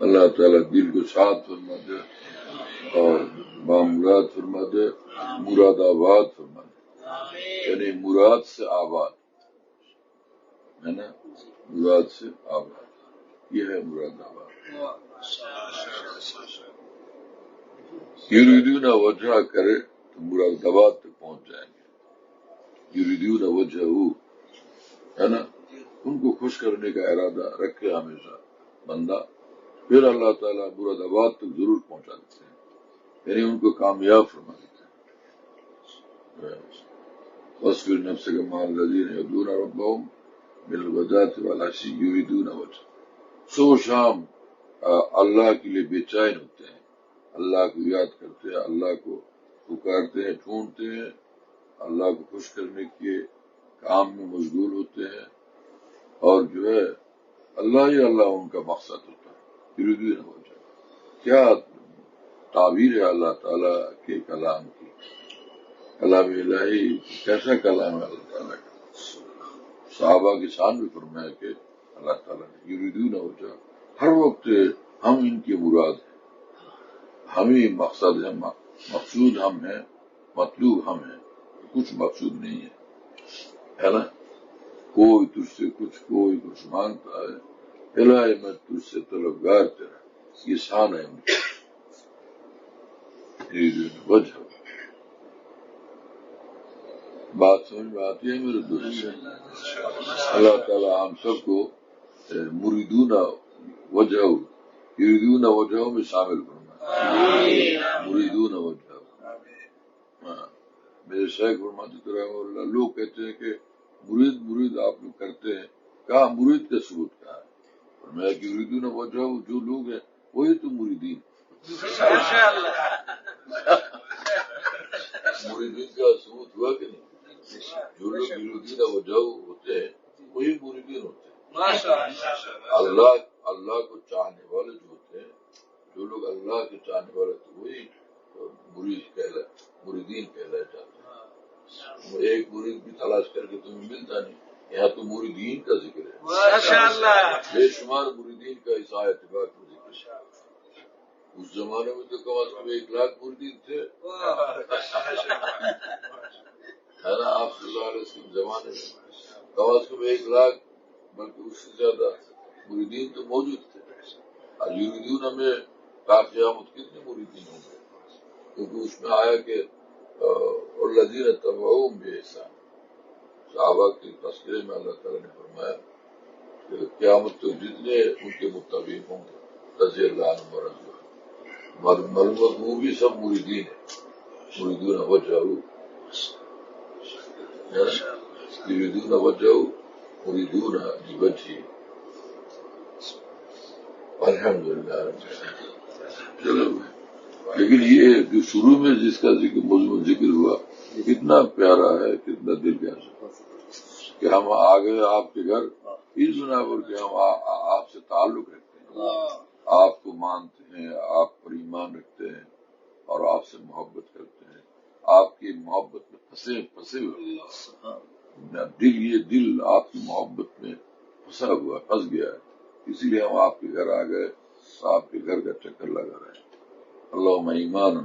اللہ تعالیٰ دل کو شاد فرما دے اور بامراد فرما دے، مراد آباد فرما دے. یعنی مراد سے آباد ہے نا، مراد سے آباد، یہ ہے مراد آباد. یریدون وجہ کرے تو مراد آباد تک پہنچ جائیں گے. یریدون وجہ ہے نا، ان کو خوش کرنے کا ارادہ رکھے ہمیشہ بندہ، پھر اللہ تعالیٰ مراد آباد تک ضرور پہنچا دیتے ہیں. یعنی ان کو کامیاب فرما دیتے ہیں. واصبر نفسک مع الذین یدعون ربهم بالغداۃ والعشی یریدون وجہ. صبح شام اللہ کے لیے بے چین ہوتے ہیں، اللہ کو یاد کرتے ہیں، اللہ کو پکارتے ہیں، ڈھونڈتے ہیں، اللہ کو خوش کرنے کے کام میں مشغول ہوتے ہیں، اور جو ہے اللہ ہی اللہ ان کا مقصد ہوتا ہے. یریدون وجہ کیا تعبیر ہے اللہ تعالیٰ کے کلام کی. کلام الہی کیسا کلام ہے اللہ تعالیٰ کا. صحابہ کی شان بھی فرمایا کہ اللہ تعالیٰ نے یریدون وجہ، ہر وقت ہم ان کی مراد ہیں، ہم ہی مقصد ہے، مقصود ہم ہیں، مطلوب ہم ہیں، کچھ مقصود نہیں ہے نا. کوئی تجھ سے کوئی کچھ مانگتا ہے، الہی میں تجھ سے طلبگار تیرا. یہ شان ہے ان کی. وجہ بات سمجھ میں آتی ہے میرے دوست. اللہ تعالی ہم سب کو مریدون وجہ یریدون وجہ میں شامل کرنا. مریدون وجہ میرے شیخ فرماتے تھے رحمہ اللہ، لوگ کہتے ہیں کہ مرید مرید آپ لوگ کرتے ہیں، کہا مرید کا ثبوت کہا ہے؟ میں کہ یریدون وجہہ، جو لوگ ہیں وہی تو مریدین، مریدین کا ثبوت ہوا کہ نہیں؟ جو لوگ یریدون وجہہ ہوتے ہیں وہی مریدین ہوتے ہیں۔ اللہ کو چاہنے والے جو ہوتے ہیں، جو لوگ اللہ کے چاہنے والے تھے وہی مریدین کہلائے جاتے ہیں۔ ایک مرید بھی تلاش کر کے تمہیں ملتا نہیں، یہاں تو مریدین کا ذکر ہے، بے شمار مریدین کا اس اعتبار کا ذکر ہے۔ اس زمانے میں تو کم از کم 1 لاکھ مریدین تھے، ہے نا؟ آپ صلی اللہ علیہ وسلم زمانے میں کم از کم 1 لاکھ بلکہ اس سے زیادہ مریدین تو موجود تھے۔ اور یریدون میں قیامت کتنے مریدین ہوں گے؟ کیونکہ اس میں آیا کہ الذین تبعوہم بإحسان، صحابہ کے تذکرے میں اللہ تعالیٰ نے فرمایا کہ قیامت تو جتنے ان کے متبعین ہوں گے رضی اللہ عنہم ورضوا عنہ، معلوم وہ بھی سب مریدین ہیں، مریدون وجہہ، یریدون وجہہ مریدون لوجہہ۔ الحمدللہ۔ چلو، لیکن یہ جو شروع میں جس کا مضمون ذکر ہوا کتنا پیارا ہے، کتنا دل کا کہ ہم آ گئے آپ کے گھر اس بنا پر کہ ہم آپ سے تعلق رکھتے ہیں، آپ کو مانتے ہیں، آپ پر ایمان رکھتے ہیں اور آپ سے محبت کرتے ہیں، آپ کی محبت میں پھنسے ہوئے، یہ دل آپ کی محبت میں پھنس گیا ہے، اسی لیے ہم آپ کے گھر آ گئے، آپ کے گھر کا چکر لگا رہے ہیں۔ اللہم ایمان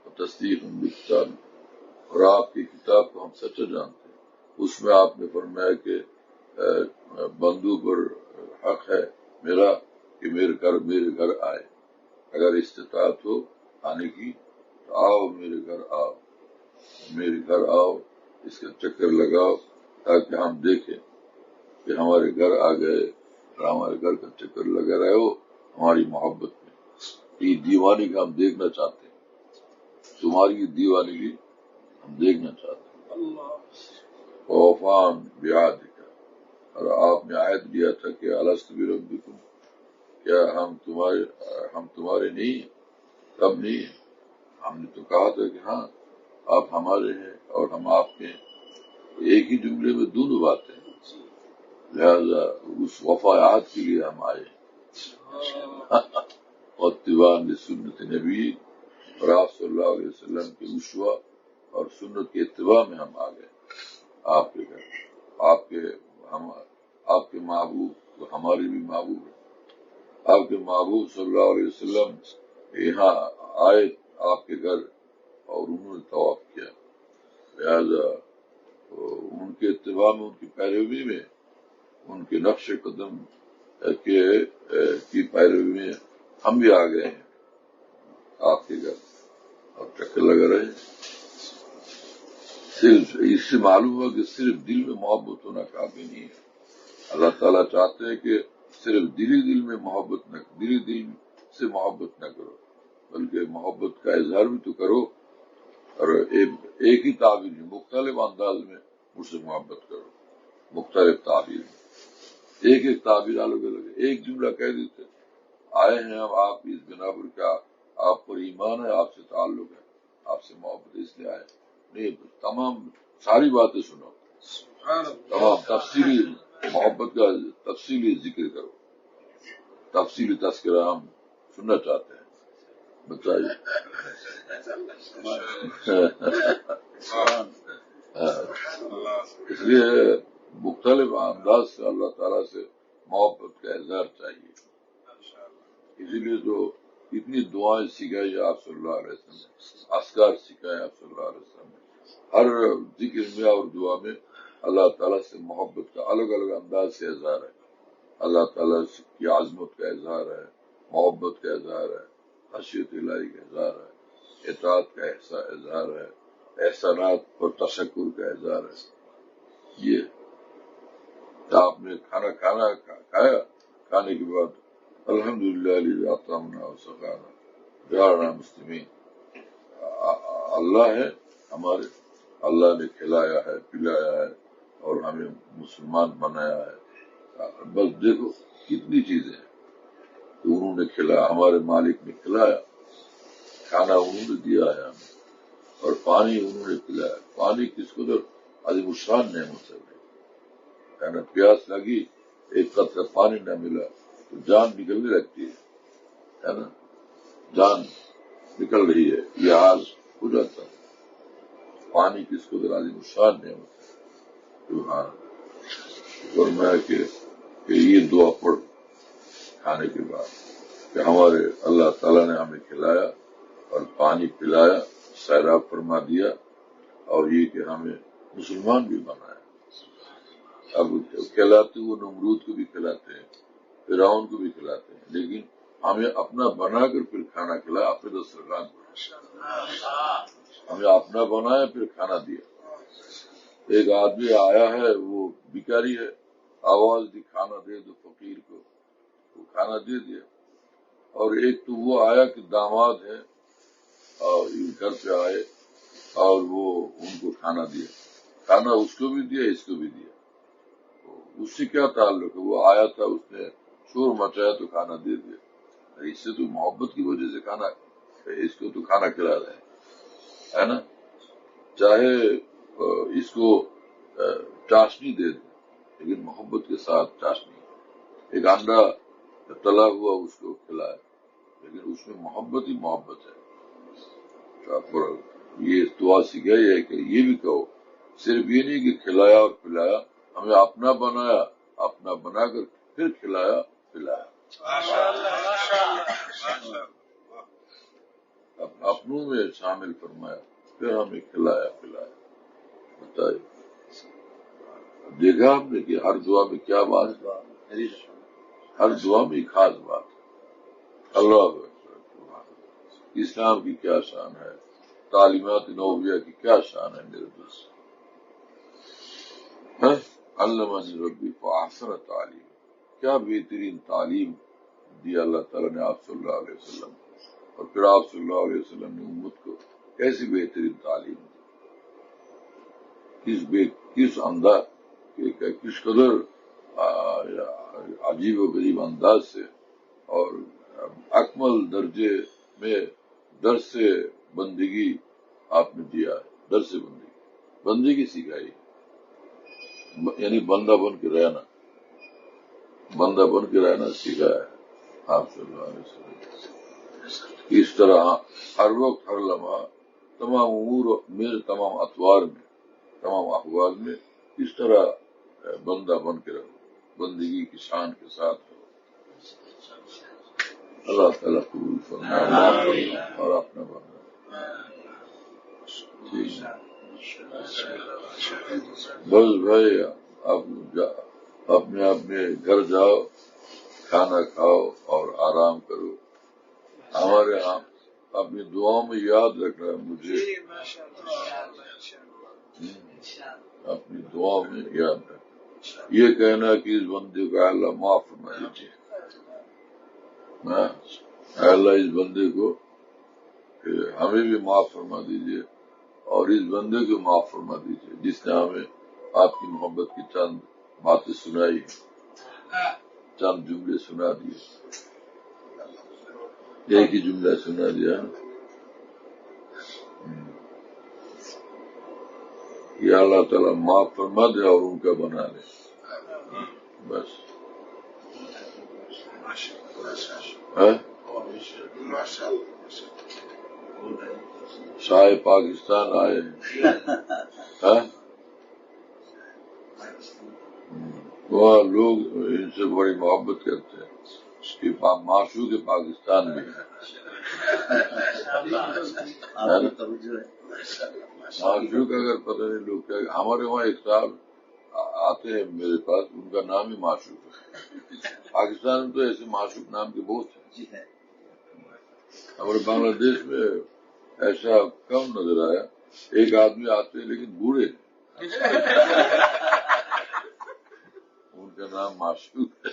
و تصدیق بالکتاب، اور آپ کی کتاب کو ہم سچا جانتے ہیں، اس میں آپ نے فرمایا کہ بندو پر حق ہے میرا کہ میرے گھر آئے، اگر استطاعت ہو آنے کی تو آؤ، میرے گھر آؤ، اس کا چکر لگاؤ تاکہ ہم دیکھیں کہ ہمارے گھر آ گئے اور ہمارے گھر کا چکر لگا رہے ہو ہماری محبت میں۔ یہ دیوانی کا ہم دیکھنا چاہتے ہیں، تمہاری یہ دیوانگی ہم دیکھنا چاہتے ہیں۔ ووفان بعہدک، اور آپ نے عہد لیا تھا کہ الست بربکم، کیا ہم تمہارے نہیں ہیں؟ کب نہیں ہیں؟ ہم نے تو کہا تھا کہ ہاں آپ ہمارے ہیں اور ہم آپ کے ہیں، ایک ہی جملے میں دونوں باتیں ہیں، لہذا اس وفا عہد کے لیے ہم آئے ہیں، اور اتباع لسنت نبی، اور آپ صلی اللہ علیہ وسلم کے اسوہ اور سنت کے اتباع میں ہم آ گئے آپ کے گھر، آپ کے محبوب تو ہمارے بھی محبوب ہیں، آپ کے محبوب صلی اللہ علیہ وسلم یہاں آئے آپ کے گھر اور انہوں نے طواف کیا، لہذا ان کے اتباع میں، ان کی پیروی میں، ان کے نقش قدم کی پیروی میں ہم بھی آ گئے ہیں آپ کے گھر اور چکر لگا رہے ہیں۔ صرف اس سے معلوم ہوا کہ صرف دل میں محبت ہونا کافی نہیں ہے، اللہ تعالیٰ چاہتے ہیں کہ صرف دل سے محبت نہ کرو، بلکہ محبت کا اظہار بھی تو کرو، اور ایک ہی تعبیر میں مختلف انداز میں مجھ سے محبت کرو، مختلف تعبیر میں، ایک تعبیر الگ الگ ہے، ایک جملہ کہہ دیتے آئے ہیں ہم آپ اس بنا پر کیا آپ پر ایمان ہے، آپ سے تعلق ہے، آپ سے محبت اس لیے آئے نہیں، تمام ساری باتیں سنو، تمام تفصیلی محبت کا تفصیلی ذکر کرو، تفصیلی تذکرہ ہم سننا چاہتے ہیں، بتائیے۔ اس لیے مختلف انداز سے اللہ تعالیٰ سے محبت کا اظہار چاہیے، اسی لیے تو اتنی دعائیں سکھائی آپ صلی اللہ علیہ وسلم نے، اذکار سکھائے آپ صلی اللہ علیہ وسلم نے، ہر ذکر میں اور دعا میں اللہ تعالیٰ سے محبت کا الگ الگ انداز سے اظہار ہے، اللہ تعالیٰ کی عظمت کا اظہار ہے، محبت کا اظہار ہے، خشیت الہی کا اظہار ہے، اطاعت کا اظہار ہے، احسانات پر تشکر کا اظہار ہے۔ یہ آپ نے کھانا کھایا، کھانے کے بعد الحمدللہ الذی اطعمنا وسقانا جعلنا مسلمین، اللہ ہے ہمارے اللہ نے کھلایا ہے پلایا ہے اور ہمیں مسلمان بنایا ہے. بس دیکھو کتنی چیزیں ہیں کہ انہوں نے کھلایا، ہمارے مالک نے کھلایا، کھانا انہوں نے دیا ہے ہمیں، اور پانی انہوں نے پلایا. پانی کس قدر عظیم الشان نعمت ہے نا. پیاس لگی، ایک قطرہ پانی نہ ملا تو جان نکلنے لگتی ہے نا، جان نکل رہی ہے، یہ حال ہو جاتا ہے. پانی کس قدر عظیم الشان نعمت ہے. سبحان اللہ. اور میں کہ یہ دعا پڑھ کھانے کے بعد کہ ہمارے اللہ تعالیٰ نے ہمیں کھلایا اور پانی پلایا، سیراب فرما دیا، اور یہ کہ ہمیں مسلمان بھی بنایا. اب کھلاتے وہ نمرود کو بھی کھلاتے ہیں، فرعون کو بھی کھلاتے ہیں، لیکن ہمیں اپنا بنا کر پھر کھانا کھلایا اپنے دسترخوان پر. ہمیں اپنا بنایا پھر کھانا دیا. ایک آدمی آیا ہے، وہ بیکاری ہے، آواز دی کھانا دے دو فقیر کو، وہ کھانا دے دیا. اور ایک تو وہ آیا کہ داماد ہے اور گھر پہ آئے اور وہ ان کو کھانا دیا، کھانا اس کو بھی دیا اس کو بھی دیا. اس سے کیا تعلق ہے؟ وہ آیا تھا، اس نے شور مچایا تو کھانا دے دیا. اس سے تو محبت کی وجہ سے کھانا، اس کو تو کھانا کھلا رہے ہیں ہے نا. چاہے اس کو چاشنی دے دیں لیکن محبت کے ساتھ چاشنی. ایک انڈا تلا ہوا اس کو کھلائے لیکن اس میں محبت ہی محبت ہے. یہ دعا سکھائی ہے کہ یہ بھی کہو، صرف یہ نہیں کہ کھلایا اور پلایا، ہمیں اپنا بنایا، اپنا بنا کر پھر کھلایا پلایا. اپنوں میں شامل فرمایا، پھر ہمیں کھلایا پلایا. بتائیے، دیکھا آپ نے کہ ہر دعا میں کیا بات ہے؟ ہر دعا میں ایک خاص بات ہے. اللہ اکبر. اسلام کی کیا شان ہے، تعلیمات نوبیہ کی کیا شان ہے میرے دوست. علمنی ربی فاحسن تعلیم، کیا بہترین تعلیم دی اللہ تعالیٰ نے آپ صلی اللہ علیہ وسلم، اور پھر آپ صلی اللہ علیہ وسلم نے امت کو کیسی بہترین تعلیم دی، کس انداز، کس قدر عجیب و غریب انداز سے اور اکمل درجے میں درس بندگی آپ نے دیا ہے. درس بندگی سکھائی، یعنی بندہ بن کے رہنا، بندہ بن کے رہنا سکھایا ہے آپ صلی اللہ علیہ وسلم. اس طرح ہر وقت ہر لمحہ تمام امور میں، تمام اطوار میں، تمام احوال میں اس طرح بندہ بن کے رہو، بندگی کی شان کے ساتھ رہو. اللہ تعالیٰ قبول فرمائے اور اپنا بنا. ٹھیک ہے بس بھائی، آپ اپنے گھر جاؤ، کھانا کھاؤ اور آرام کرو. ہمارے ہاں اپنی دعاؤں میں یاد رکھنا مجھے، اپنی دعاؤں میں یاد رکھنا. یہ کہنا کہ اس بندے کو اللہ معاف فرما دیجیے، اللہ اس بندے کو ہمیں بھی معاف فرما دیجیے اور اس بندے کو معاف فرما دیجیے جس نے ہمیں آپ کی محبت کی چند باتیں سنائی، چند جملے سنا دیے. ایک ہی جملہ سنا دیا، یہ اللہ تعالیٰ معاف فرما دے اور ان کا بنا لے. بس شاہ پاکستان آئے ہیں، وہاں لوگ ان سے بڑی محبت کرتے ہیں کہ معشوق پاکستان میں معشوق اگر پتہ نہیں لوگ کیا. ہمارے وہاں ایک صاحب آتے ہیں میرے پاس، ان کا نام ہی معشوق ہے. پاکستان میں تو ایسے معشوق نام کے بہت ہیں، ہمارے بنگلہ دیش میں ایسا کم نظر آیا. ایک آدمی آتے ہیں لیکن بوڑھے ہیں، ان کا نام معشوق ہے.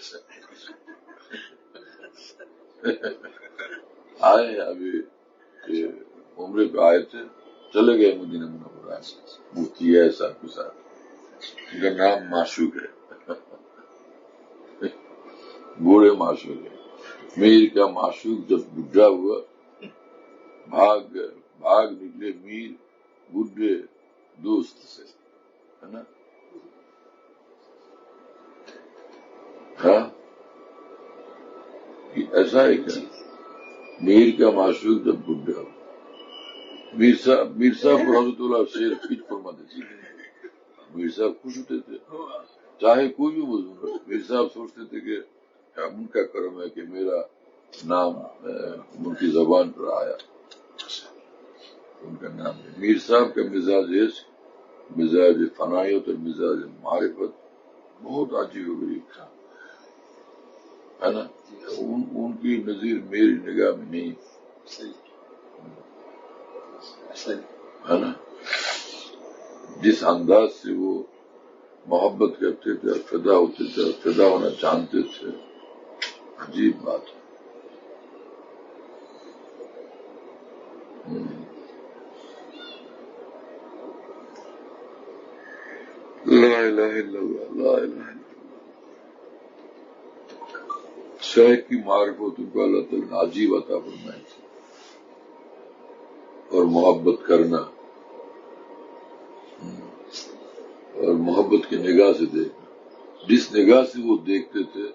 آئے ابھی عمرے پہ آئے تھے، چلے گئے مدینہ منورہ. فرمایا مفتی ہے صاحب کے ساتھ، ان کا نام معشوق ہے، بوڑھے معشوق ہے. میر کا معشوق جب بڈھا ہوا بھاگ نکلے میر بڈھے دوست سے، ہے نا؟ ہاں ایسا ہے کیا؟ میر کا معشوق جب بڈھا ہوا، میر صاحب کو رحمۃ اللہ شیر فٹ فرماتے تھے. میر صاحب خوش ہوتے تھے چاہے کوئی بھی موضوع ہو. میر صاحب سوچتے تھے کہ ان کا کرم ہے کہ میرا نام ان کی زبان پر آیا، ان کا نام ہے. میر صاحب کا مزاج فنائیت اور مزاج معرفت بہت عجیب و غریب تھا، ہے نا؟ ان کی نظیر میری نگاہ میں نہیں ہے نا. جس انداز سے وہ محبت کرتے تھے اور فدا ہوتے تھے اور فدا ہونا جانتے تھے، عجیب بات ہے. لا الہ الا اللہ، لا الہ الا اللہ. شیخ کی معرفتوں کو اللہ تعالیٰ نے عجیب عطا فرمائے تھے، اور محبت کرنا اور محبت کی نگاہ سے دیکھنا. جس نگاہ سے وہ دیکھتے تھے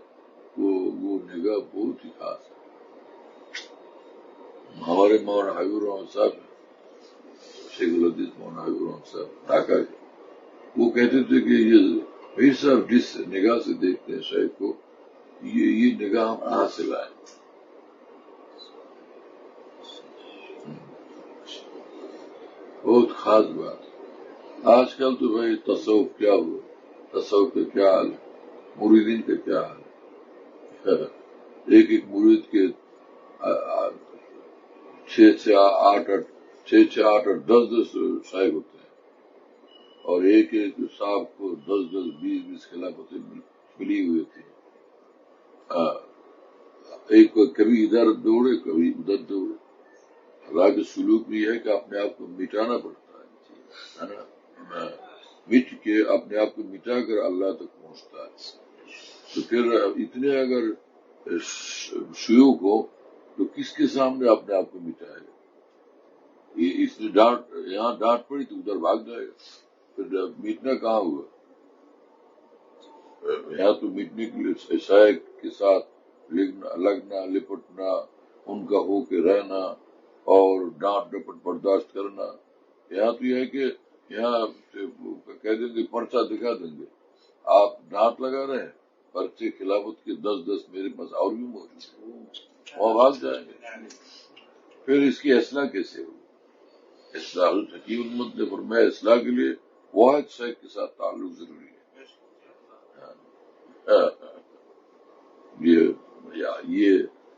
وہ نگاہ بہت ہی خاص ہے. ہمارے مولانا حبیب الرحمن صاحب، شیخ الحدیث مولانا حبیب الرحمن صاحب ڈھاکہ کے، وہ کہتے تھے کہ یہ میر صاحب جس نگاہ سے دیکھتے ہیں شیخ کو، یہ نگاہ ہم کہاں سے لائیں؟ بہت خاص بات. آج کل تو بھائی تصوف کیا ہوا، تصوف کا کیا حال ہے، مریدین کا کیا حال ہے. ایک مرید کے 6 8 اور 10 صاحب ہوتے ہیں، اور ایک صاحب کو 10 20 خلافتیں ملی ہوئی تھی. ایک کبھی ادھر دوڑے کبھی ادھر دوڑے. حالانکہ سلوک بھی ہے کہ اپنے آپ کو مٹانا پڑتا ہے نا، مٹ کے اپنے آپ کو مٹا کر اللہ تک پہنچتا ہے. تو پھر اتنے اگر شیوخ ہو تو کس کے سامنے اپنے آپ کو مٹائے گا؟ اس نے یہاں ڈانٹ پڑی تو ادھر بھاگ جائے گا. پھر میٹنا کہاں ہوا؟ یہاں تو میٹنے کے لیے شیخ کے ساتھ لگنا لپٹنا، ان کا ہو کے رہنا اور ڈانٹ ڈپٹ برداشت کرنا. یہاں تو یہ ہے کہ یہاں کہہ دیں گے، پرچہ دکھا دیں گے، آپ ڈانٹ لگا رہے ہیں، پرچے خلافت کے 10 میرے پاس اور بھی موجود ہیں، وہاں بھاگ جائیں گے. پھر اس کی اصلاح کیسے ہوگی؟ اصلاح حکیم امت نے فرمایا اصلاح کے لیے واحد شیخ کے ساتھ تعلق ضروری ہے. یہ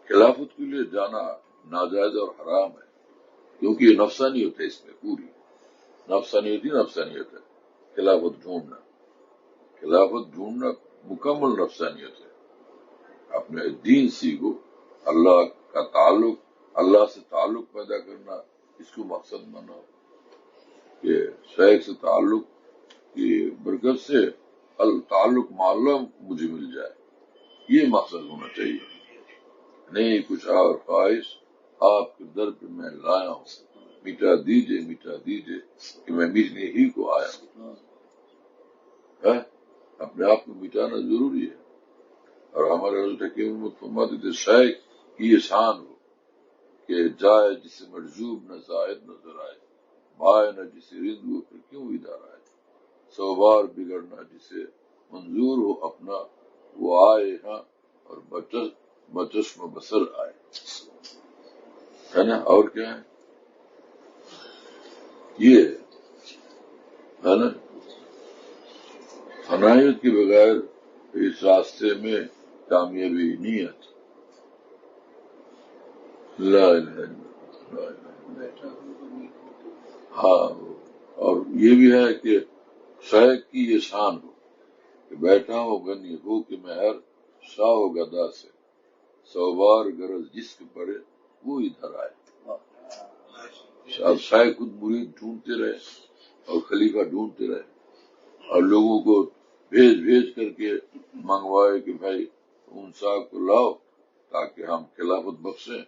خلافت کے لیے جانا ناجائز اور حرام ہے، کیونکہ یہ نفسانیت ہے، اس میں پوری نفسانیت ہے. خلافت ڈھونڈنا مکمل نفسانیت ہے. اپنے دین سیکھو، اللہ کا تعلق، اللہ سے تعلق پیدا کرنا، اس کو مقصد بناؤ کہ شیخ سے تعلق کی برکت سے تعلق مع اللہ مجھے مل جائے. یہ مقصد ہونا چاہیے، نہیں کچھ اور خواہش. آپ کے در پہ میں لایا ہوں، مٹا دیجئے کہ میں مٹنے ہی کو آیا ہوں. اپنے آپ کو مٹانا ضروری ہے. اور ہمارے حضرت حکیم امت فرماتے تھے شیخ کی یہ شان ہو کہ جائے جسے مرجوب نہ زائد نظر آئے، بائے نہ جسے رند ہو پھر کیوں ادھر آئے، 100 بار بگڑنا جسے منظور ہو اپنا، وہ آئے ہاں اور بچشم بسر آئے. ہے نا؟ اور کیا ہے یہ، ہے نا؟ فنائیت کے بغیر اس راستے میں کامیابی نہیں آتی. لا الہ الا اللہ. ہاں، اور یہ بھی ہے کہ شیخ کی یہ شان ہو کہ بیٹھا ہو غنی ہو کہ مہر شاہ و گدا سے، 100 بار غرض جس کے پڑے وہ ادھر آئے. اب شیخ خود مرید ڈھونڈتے رہے اور خلیفہ ڈھونڈتے رہے اور لوگوں کو بھیج کر کے منگوائے کہ بھائی ان صاحب کو لاؤ تاکہ ہم خلافت بخشیں،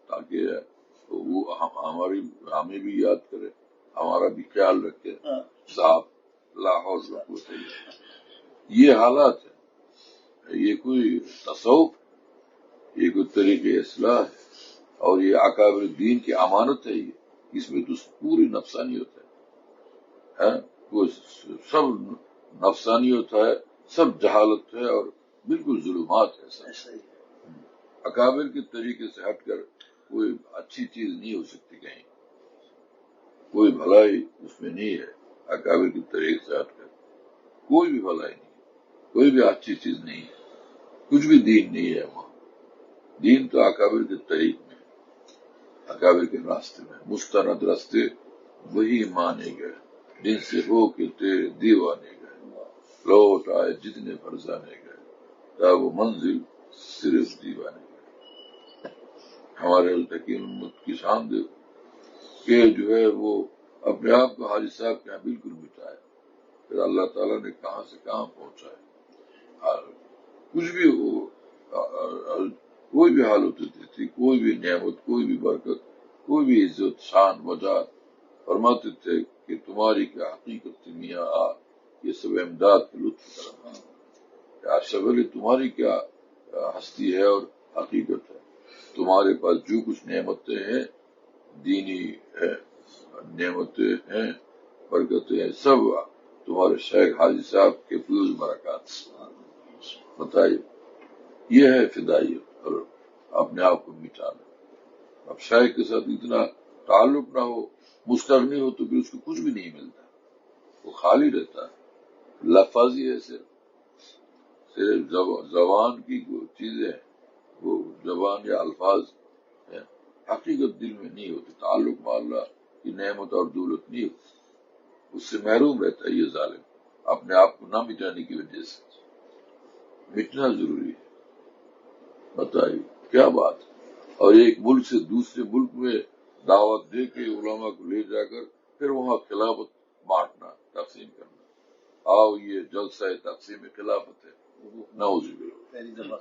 تاکہ وہ ہمیں بھی یاد کرے، ہمارا بھی خیال رکھے صاحب لاہور رکھتے۔ یہ حالات ہے، یہ کوئی تصوف، یہ کوئی طریقے اصلاح ہے، اور یہ اکابر دین کی امانت ہے۔ یہ اس میں تو پوری نفسانیت ہے، وہ سب نفسانیت ہے، سب جہالت ہے اور بالکل ظلمات ہے سب۔ اکابر کے طریقے سے ہٹ کر کوئی اچھی چیز نہیں ہو سکتی، کہیں کوئی بھلائی اس میں نہیں ہے۔ اکابر کے طریقے سے ہٹ کر کوئی بھی بھلائی نہیں، کوئی بھی اچھی چیز نہیں ہے، کچھ بھی دین نہیں ہے وہاں۔ دین تو اکابر کے طریق میں، اکابر کے راستے میں، مستند راستے وہی مانے گئے جن سے ہو کے تیرے دیوانے گئے، لوٹ آئے جتنے فرزانے گئے، تا وہ منزل صرف دیوانے گئے۔ ہمارے التقین امت کی شان دیکھو کہ جو ہے وہ اپنے آپ کو حاجی صاحب کے یہاں بالکل مٹائے، پھر اللہ تعالیٰ نے کہاں سے کہاں پہنچائے۔ کچھ بھی ہو، کوئی بھی حالت ہوتی تھی، کوئی بھی نعمت، کوئی بھی برکت، کوئی بھی عزت شان وجاہت، فرماتے تھے کہ تمہاری کیا حقیقت تھی میاں آ، یہ سب امداد کے لطف کرم، اشرف علی تمہاری کیا ہستی ہے اور حقیقت ہے۔ تمہارے پاس جو کچھ نعمتیں ہیں، دینی نعمتیں ہیں، برکتیں ہیں، سب تمہارے شیخ حاجی صاحب کے فیوز برکات۔ بتائیے، یہ ہے فدائیت اور اپنے آپ کو مٹانا۔ اب شیخ کے ساتھ اتنا تعلق نہ ہو، مستغنی ہو، تو پھر اس کو کچھ بھی نہیں ملتا، وہ خالی رہتا ہے، لفظ ہی ہے، صرف زبان کی چیزیں، وہ زبان یا الفاظ ہیں، حقیقت دل میں نہیں ہوتی، تعلق مع اللہ کی نعمت اور دولت نہیں ہوتی، اس سے محروم رہتا ہے یہ ظالم، اپنے آپ کو نہ مٹانے کی وجہ سے۔ مٹنا ضروری ہے، بتائیے کیا بات ہے۔ اور ایک ملک سے دوسرے ملک میں دعوت دے کے علماء کو لے جا کر پھر وہاں خلافت بانٹنا، تقسیم کرنا، آؤ یہ جلسہ تقسیم خلافت ہے، نعوذ باللہ۔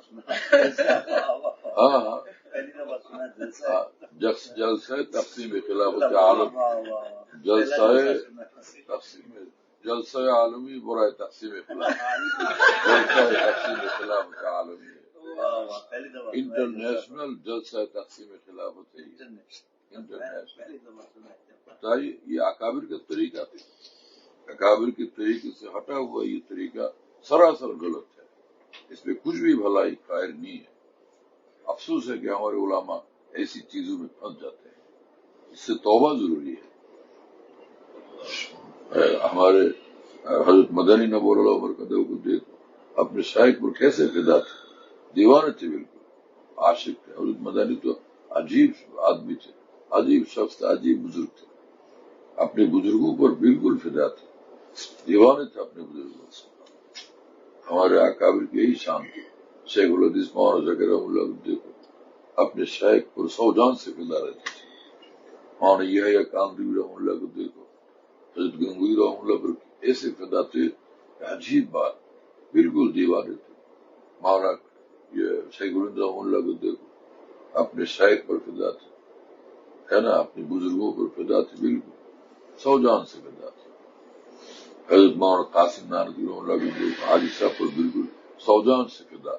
ہاں جلسہ تقسیم خلافت عالم، جلسہ عالمی برائے تقسیم خلافت، جلسہ تقسیم خلافت عالمی ہے، انٹرنیشنل جلسہ تقسیم خلافت ہے، انٹرنیشنل۔ بتائیے، یہ اکابر کا طریقہ تھا، اکابر کے طریقے سے ہٹا ہوا یہ طریقہ سراسر غلط ہے، اس میں کچھ بھی بھلائی خیر نہیں ہے۔ افسوس ہے کہ ہمارے علماء ایسی چیزوں میں پھنس جاتے ہیں، اس سے توبہ ضروری ہے۔ ہمارے حضرت مدنی نبوی اللہ برکتہ کو دیکھو، اپنے شیخ پر کیسے فدا تھے، دیوانے تھے، بالکل عاشق تھے۔ حضرت مدنی تو عجیب آدمی تھے، عجیب شخص تھے، عجیب بزرگ تھے، اپنے بزرگوں پر بالکل فدا تھے، دیوانے تھے اپنے بزرگوں سے۔ ہمارے اکابر کی یہی شان تھی۔ شیخ الحدیث مولانا ذکر رحمہ اللہ کو دیکھو، اپنے شیخ پر سو جان سے فدا رہتے تھے۔ مولانا یحییٰ کاندھلوی رحمہ اللہ کو دیکھو، حضرت گنگوئی رحمہ اللہ پر ایسے فدا تھے، عجیب بات، بالکل دیوانے تھے۔ مولانا یہ شیخ الہند رحمہ اللہ کو دیکھو، اپنے شیخ پر فدا تھے، ہے نا، اپنے بزرگوں پر فدا تھے، بالکل سو جان سے فدا تھے۔ حضرت مولانا قاسم نانوتوی رحمہ اللہ کو دیکھو، حاجی صاحب پر بالکل سو جان سے فدا،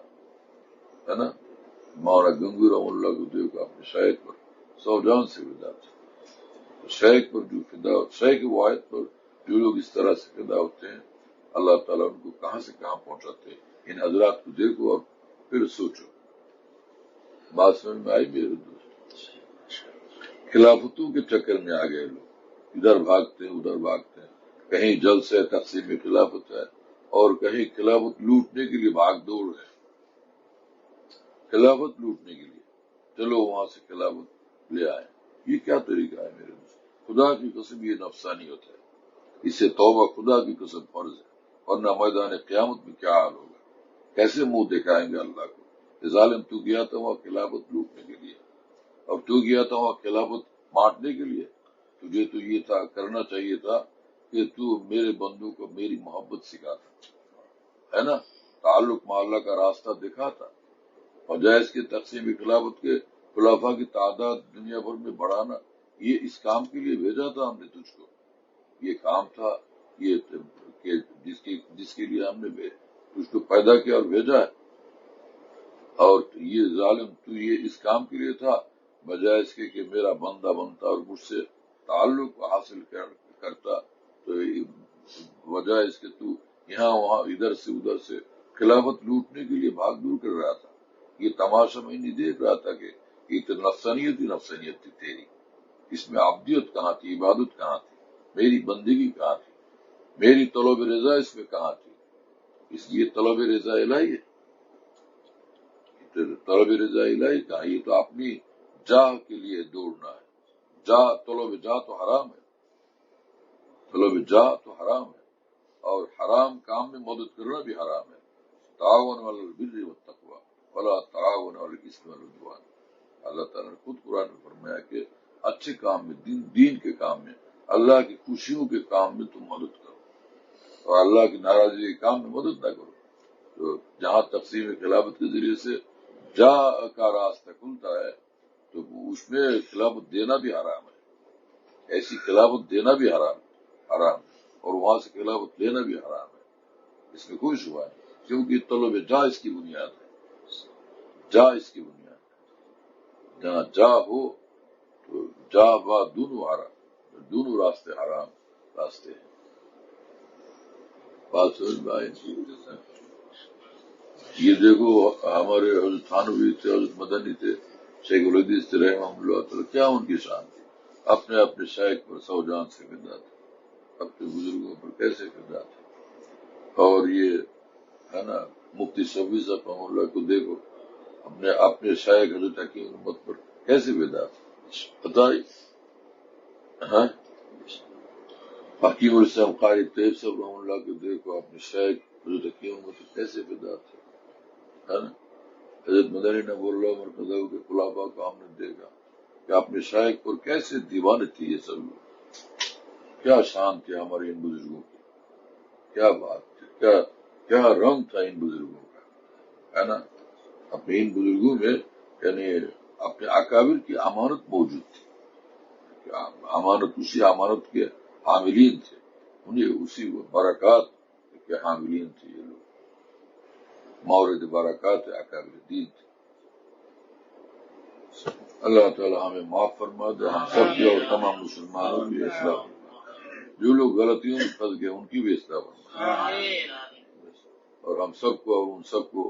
ہے نا۔ مولانا گنگوئی رحمہ اللہ کو دیکھو، اپنے شیخ پر سو جان سے فدا تھے۔ شیخ پر جو فدا، شیخ واحد پر جو لوگ اس طرح سے فدا ہوتے ہیں، اللہ تعالیٰ ان کو کہاں سے کہاں پہنچاتے ہیں۔ ان حضرات کو دیکھو اور پھر سوچو، بات سمجھ میں آئی میرے دوست؟ خلافتوں کے چکر میں آ گئے لوگ، ادھر بھاگتے ہیں ادھر بھاگتے ہیں، کہیں جلسہ تقسیم خلافت ہے اور کہیں خلافت لوٹنے کے لیے بھاگ دوڑ ہے، خلافت لوٹنے کے لیے چلو وہاں سے خلافت لے آئے۔ یہ کیا طریقہ ہے میرے دوست؟ خدا کی قسم یہ نفسانیت ہے، اس سے توبہ خدا کی قسم فرض ہے، ورنہ میدان قیامت میں کیا حال ہوگا، کیسے منہ دکھائیں گے اللہ کو کہ ظالم تو گیا تھا وہاں خلافت لوٹنے کے لیے، اور تو گیا تھا وہاں خلافت بانٹنے کے لیے، تجھے تو یہ تھا کرنا چاہیے تھا کہ تو میرے بندوں کو میری محبت سکھاتا ہے نا، تعلق مع اللہ کا راستہ دکھاتا، اور جائز کے تقسیم خلافت کے خلافہ کی تعداد دنیا بھر میں بڑھانا، یہ اس کام کے لیے بھیجا تھا ہم نے تجھ کو، یہ کام تھا، یہ جس کے لیے ہم نے تجھ کو پیدا کیا اور بھیجا ہے، اور یہ ظالم تو یہ اس کام کے لیے تھا بجائے اس کے کہ میرا بندہ بنتا اور مجھ سے تعلق حاصل کرتا، تو وجہ اس کے تو یہاں وہاں ادھر سے ادھر سے خلافت لوٹنے کے لیے بھاگ دور کر رہا تھا۔ یہ تماشا میں نہیں دیکھ رہا تھا کہ یہ تو نفسانیت ہی نفسانیت تھی تیری، اس میں عبدیت کہاں تھی، عبادت کہاں تھی، میری بندگی کہاں تھی، میری طلب رضا اس میں کہاں تھی؟ اس لیے طلب رضا الہی ہے، طلب رضا الہی کہاں؟ یہ تو اپنی جاہ کے لیے دوڑنا ہے، طلب جاہ تو حرام ہے، طلب جاہ تو حرام ہے، اور حرام کام میں مدد کرنا بھی حرام ہے۔ تعاون علی البر والتقوی ولا تعاون علی الاثم والعدوان، اللہ تعالیٰ نے خود قرآن میں فرمایا کہ اچھے کام میں، دین کے کام میں، اللہ کی خوشیوں کے کام میں تم مدد کرو، اور اللہ کی ناراضگی کے کام میں مدد نہ کرو۔ تو جہاں تقسیم خلافت کے ذریعے سے جا کا راستہ کھلتا ہے تو اس میں خلافت دینا بھی حرام ہے، ایسی خلافت دینا بھی حرام ہے، اور وہاں سے خلافت لینا بھی حرام ہے، اس میں کوئی شبہ نہیں، کیونکہ طلب جا اس کی بنیاد ہے، جا اس کی بنیاد ہے، جہاں جا ہو تو جا با دونوں حرام، دونوں راستے حرام راستے ہیں۔ بات سمجھ میں آئی؟ یہ دیکھو ہمارے حضرت تھانوی تھے، حضرت مدنی تھے، شیخ الحدیث تھے رحمہ اللہ تعالی، کیا ان کی شان تھی، اپنے اپنے شیخ پر سو جان سے فدا تھے، اپنے بزرگوں پر کیسے فدا تھے، اور یہ ہے نا مفتی شفیع صاحب رحمہ اللہ کو دیکھو اپنے شیخ حضرت حکیم امت پر کیسے فدا تھے، بتائیے، ہاں حکیم الاسلام قاری طیب صاحب رحمہ اللہ کو دیکھو اپنے شیخ حضرت حکیم امت پر کیسے فدا تھے، ہے نا۔ حضرت مدنی نبی اللہ مرتضی کے خلافہ کو ہم نے دیکھا کہ اپنے شیخ پر کیسے دیوانے تھے یہ سب لوگ، کیا شان تھے ہمارے ان بزرگوں کی، کیا بات تھی، کیا رنگ تھا ان بزرگوں کا، ہے نا۔ اپنے ان بزرگوں میں یعنی اپنے اکابر کی امانت موجود تھی، امانت اسی امانت کے حاملین تھے، انہیں اسی برکات کے حاملین تھے یہ لوگ، مورد برکات اکابر دین تھے۔ اللہ تعالی ہمیں معاف فرما دے، ہم سب کی اور تمام مسلمانوں کی اصلاح فرما، جو لوگ غلطیوں میں پھنس گئے ان کی بھی اصلاح فرما، اور ہم سب کو اور ان سب کو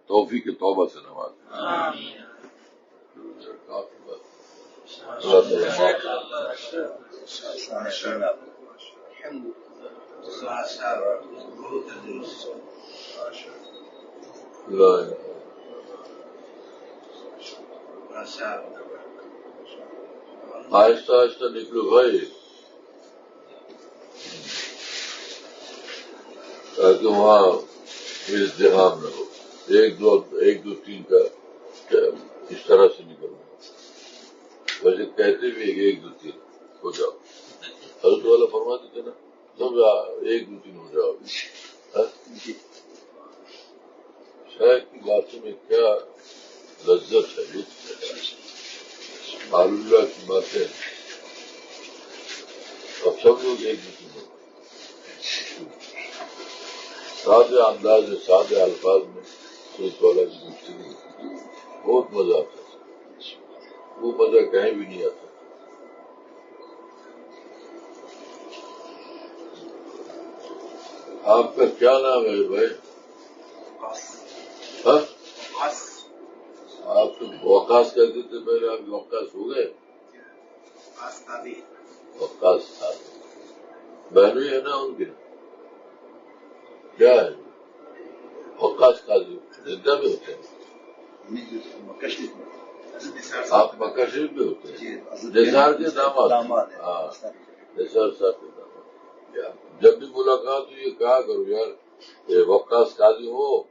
توفیق توبہ سے نواز دے۔ اللہ آہستہ آہستہ نکلو بھائی، تاکہ وہاں ازدحام نہ ہو، ایک دو تین کا اس طرح سے نکلنا، ویسے کہتے بھی ایک دو تین ہو جاؤ، حضرت والا فرماتے تھے نا سب ایک دو تین ہو جاؤ۔ شاید کی باتوں میں کیا لذت ہے، لطف ہے، اللہ کی باتیں، اب سب لوگ ایک دو تین ہو، سادے انداز میں سادے الفاظ میں سوچ والا کی گفتگو، بہت مزہ آتا ہے، وہ مزہ کہیں بھی نہیں آتا۔ آپ کا کیا نام ہے بھائی؟ آپ تو وقاص کہتے تھے پہلے، آپ وقاص ہو گئے؟ وقاص صاحب بہنوئی ہے نا ان کے، کیا ہے وقاص قاضی زندہ میں ہوتے ہیں؟ آپ مکہ شریف میں ہوتے ہیں؟ نثار کے داماد؟ ہاں نثار صاحب کے داماد۔ جب بھی ملاقات ہو یہ کہا کرو یار یہ وقاص قاضی ہو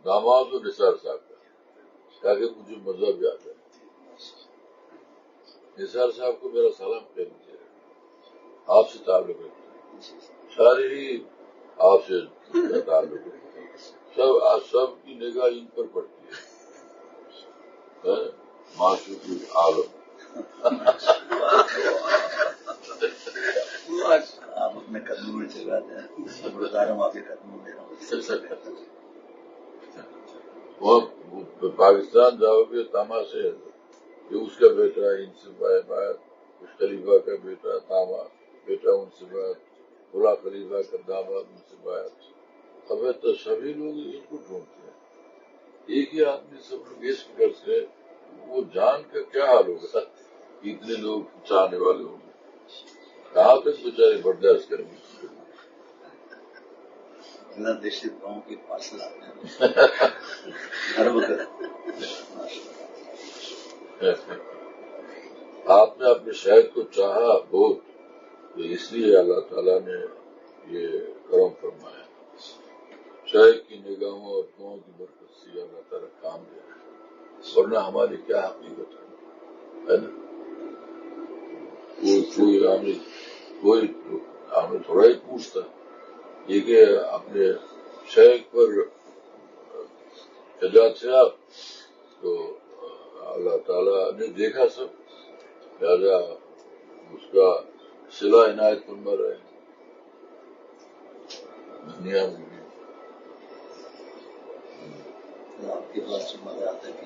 داماد ہو نثار صاحب کا، تاکہ مجھے مزہ بھی آ جائے۔ نثار صاحب کو میرا سلام کہہ دیجیے، آپ سے تعلق رکھتا ہے، سارے ہی آپ سے تعلق رکھتا ہے، سب کی نگاہ ان پر پڑتی ہے، معشوق عالم۔ آپ اپنے قدموں میں چلا جائیں، گزارا معافی قدموں میں وہ پاکستان جاؤ تاما سے ہے کہ اس کا بیٹا ان سے بات، اس خلیفہ کا بیٹا تاما بیٹا ان سے بات، بلا خلیفہ کا داماد ان سے بات۔ اب تو سبھی لوگ ان کو ڈھونڈتے ہیں، ایک ہی آدمی سب لوگ اس فکر سے، وہ جان کا کیا حال ہوگا، اتنے لوگ چاہنے والے ہوں گے، کہاں تک بیچارے برداشت کریں گے؟ دہشت گاؤں کے فاصلہ ہر وقت۔ آپ نے اپنے شہر کو چاہا بہت، تو اس لیے اللہ تعالیٰ نے یہ کرم فرمایا، شہر کی نگاہوں اور دعاؤں کی برکت سے اللہ تعالیٰ کام دے رہا ہے، ورنہ ہماری کیا حقیقت ہے نا؟ کوئی ہمیں تھوڑا ہی پوچھتا، یہ کہ اپنے شہر پر حجات سے آپ تو اللہ تعالیٰ نے دیکھا سب، لہذا اس کا صلہ عنایت فرما رہے ہیں دنیا میں بھی۔ آپ کے پاس سے مزہ آتا ہے کہ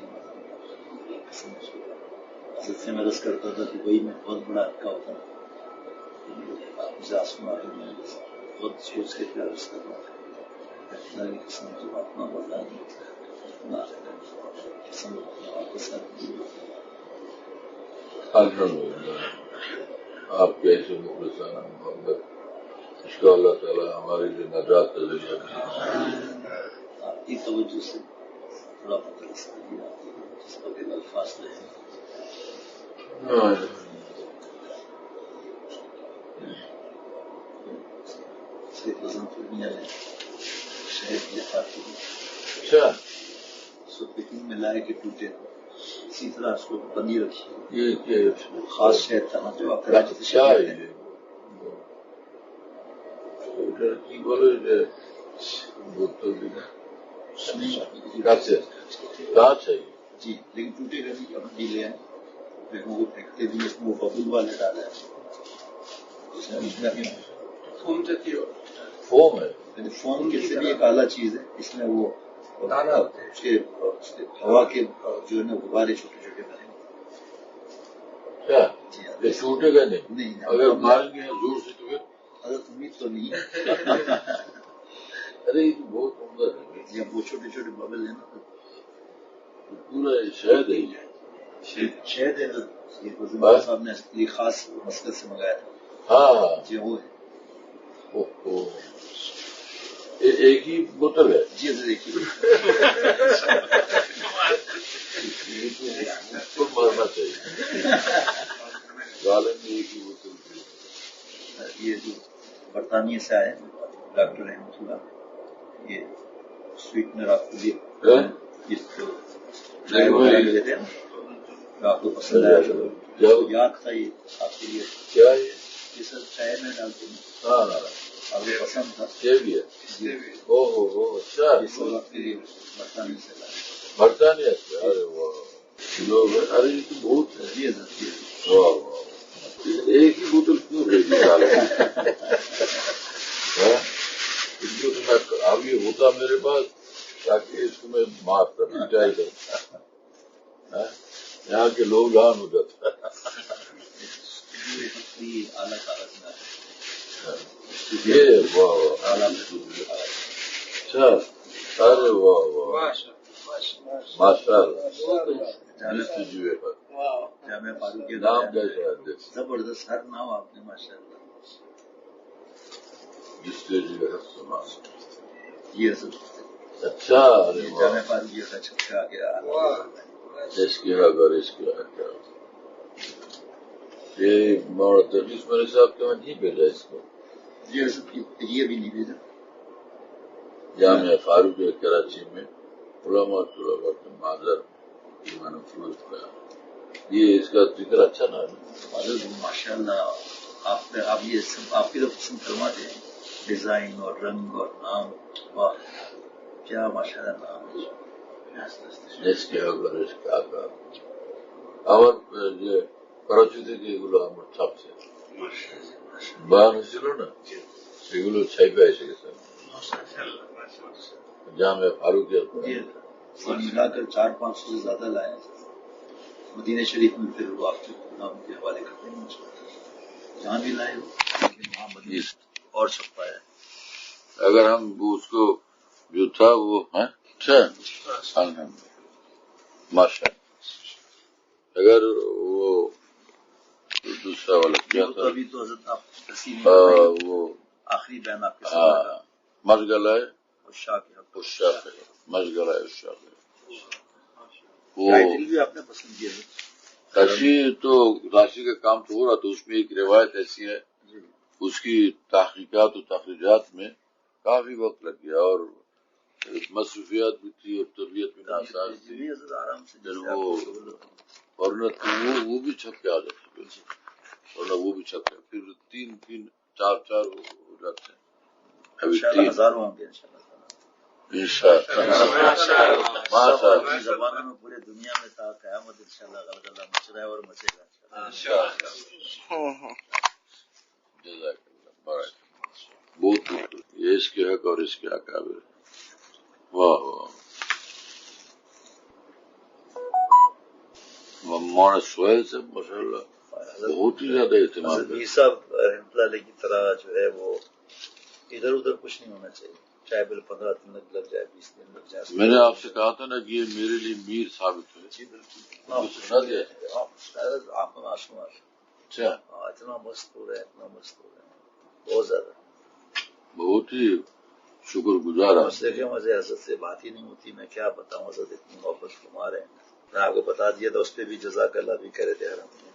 حضرت سے میں رس کرتا تھا کہ وہی میں بہت بڑا اٹکا ہوتا آپ سے آسمان میں بہت سوچ کے پیار اس کرنا اللہ کی قسم جو اپنا بتا قسم واپس الحمدللہ آپ کے ایسے مخلصانہ محبت، اس کا اللہ تعالیٰ ہمارے لیے نجات کا ذریعہ ہے۔ آپ کی توجہ سے تھوڑا پتہ لگا جس وقت الفاظ رہے دنیا میں شہر کی خاطر اچھا اس کو پیکنگ میں لائے کہ ٹوٹے، اسی طرح اس کو بندی رکھی، یہ خاص شہر تھا نا جو آپ کراچی سے کیا شہر ہے یہ کی بولے بوتل بھی کہاں چاہیے جی، لیکن ٹوٹے گا نہیں، اب بھی لے آئے، لیکن وہ پھینکتے بھی اس میں وہ ببل والے ڈالا ہے، اس میں بھی فون جاتی ہو فوم ہے، فون کے سے بھی ایک اعلیٰ چیز ہے، اس میں وہ اس کے ہوا کے جو ہے نا غبارے چھوٹے چھوٹے بنے کیا جی یہ ٹوٹے گا نہیں؟ نہیں اگر ماریں گے زور سے تو پھر حضرت امید تو نہیں ارے یہ تو بہت عمدہ ہے، جب وہ چھوٹے چھوٹے ببل ہیں نا پورا شہد ہے یہ۔ شہد ہے یہ گزمبا صاحب نے یہ خاص مسکت سے منگایا تھا، ہاں جی وہ ہے ایک ہی بوتل ہے، جی حضرت دیکھیے اس کو مارنا چاہیے، ظالم نے ایک ہی بوتل دی۔ یہ جو برطانیہ سے آئے ڈاکٹر احمد اللہ، یہ سویٹنر آپ کو دیے تھے نا آپ کو پسند آیا، یاد تھا یہ آپ کے لیے، کیا یہ سب چائے میں ڈالتے ہیں، ہاں آپ کو پسند تھا یہ بھی ہے، او ہو اچھا یہ سب آپ کے لیے برطانیہ سے لائے، برطانیہ سے، ارے واہ لوگ، ارے یہ تو بہت ہے، جی حضرت واہ واہ، ایک ہی بوتل کیوں بھیجی اس کو تو میں اب یہ ہوتا میرے پاس تاکہ اس کو میں معاف کرنا چاہیے، یہاں کے لوگ لان ہو جاتا اعلیٰ کاغذ یہ واہ واہ اچھا، ارے واہ واہ ماشاء اللہ، جامعہ فاروقیہ نام کیسا ہے زبردست، ہر نام آپ نے ماشاء اللہ جس کے لیے سنا، یہ سب اچھا، ارے جامعہ فاروقیہ کا چھکا گیا، اس کی اگر اس کی یہ تجویز میرے صاحب کے وہاں نہیں بھیجا اس کو، یہ بھی نہیں بھیجا، جامعہ فاروق کراچی میں علماء طلباء کے معذر ایمان فروز کا، یہ اس کا ذکر اچھا نہ ہے، ماشاء اللہ آپ یہ سب آپ کی تو پسند فرماتے ہیں، ڈیزائن اور رنگ اور نام، واہ کیا ماشاء اللہ نام ہے۔ اس کے اگر اس کا আবার যে করাচি থেকে এগুলো আমার ছাপছে বয়ান হয়েছিল না, সেগুলো ছাইপে এসে গেছে জামে ফারুকিয়া اور ملا کر 400-500 سے زیادہ لائے ہیں مدینہ شریف میں، پھر وہ آپ کے نام کے حوالے کرتے ہیں جہاں بھی لائے ہو، لیکن وہاں مدینہ اور چھپا ہے۔ اگر ہم اس کو جو تھا وہ اچھا ماشاء اگر وہ دوسرا والا کیا تو تھا ابھی تو حضرت آپ تفصیل وہ آخری بیان آپ کے سامنے مشغلہ ہے عشاق کے حق الشاق ہے، مشغلہ ہے الشاق ہے وہ ٹائٹل بھی آپ نے پسند کیا ہے۔ راشی تو راشی کا کام تو ہو رہا تھا، اس میں ایک روایت ایسی ہے اس کی تحقیقات و تخریجات میں کافی وقت لگ گیا اور مصروفیات بھی تھی اور طبیعت بھی ناساز تھی، آرام سے پھر وہ ورنہ وہ بھی چھپ کے آ جاتے ورنہ وہ بھی چھپ گئے، پھر 3 4 ہو جاتے ہیں، ابھی 3 ہزاروں ہوں گے انشاءاللہ زبانوں میں پورے دنیا میں تا قیامت انشاءاللہ غلط مچ رہا ہے اور مچے گا جزاک اللہ بارک بہت یہ اس کے حق اور اس کے اکابر، واہ واہ مولانا سہیل صاحب ماشاءاللہ بہت ہی زیادہ اہتمام میر صاحب رحمۃ اللہ علیہ کی طرح جو ہے وہ ادھر ادھر کچھ نہیں ہونا چاہیے، چاہے بل 15 دن لگ جائے 20 دن لگ جائے۔ میں نے آپ سے کہا تھا نا کہ یہ میرے لیے میر ثابت ہوئے، سنا دیا آنسو اچھا اتنا مست ہو رہا ہے، اتنا مست ہو رہا ہے، بہت زیادہ بہت ہی شکر گزار آپ مسئلے کے مجھے حضرت سے بات ہی نہیں ہوتی، میں کیا بتاؤں، حضرت اتنی محبت فرما رہے ہیں، میں آپ کو بتا دیا تھا، اس پہ بھی جزاک اللہ بھی کہہ رہے تھے حرم میں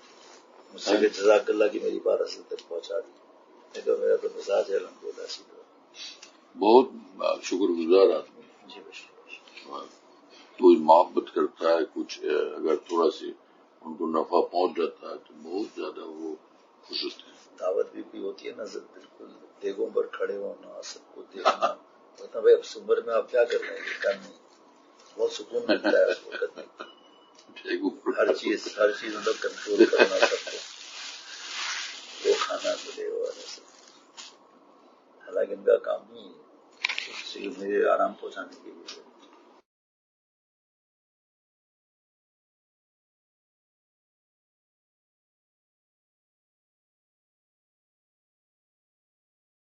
مجھ سے کہ جزاک اللہ کی میری بات اصل تک پہنچا دی، لیکن میرا تو مزاج ہے الحمدللہ اسی طرح۔ بہت شکر گزار آدمی، جی بشکر کوئی محبت کرتا ہے کچھ اگر تھوڑا سی ان کو نفع پہنچ جاتا ہے تو بہت زیادہ وہ خوش ہوتے ہیں۔ دعوت بھی کوئی ہوتی ہے نا بالکل دیگوں پر کھڑے ہونا، سب کو دیکھنا، بتا بھائی اب عمر میں آپ کیا کر رہے ہیں، کرنے بہت سکون ملتا ہے اس وقت، ہر چیز مطلب کنٹرول کرنا، سب کو وہ کھانا ملے اور سب، حالانکہ ان کا کام نہیں ہے صرف میرے آرام پہنچانے کے لیے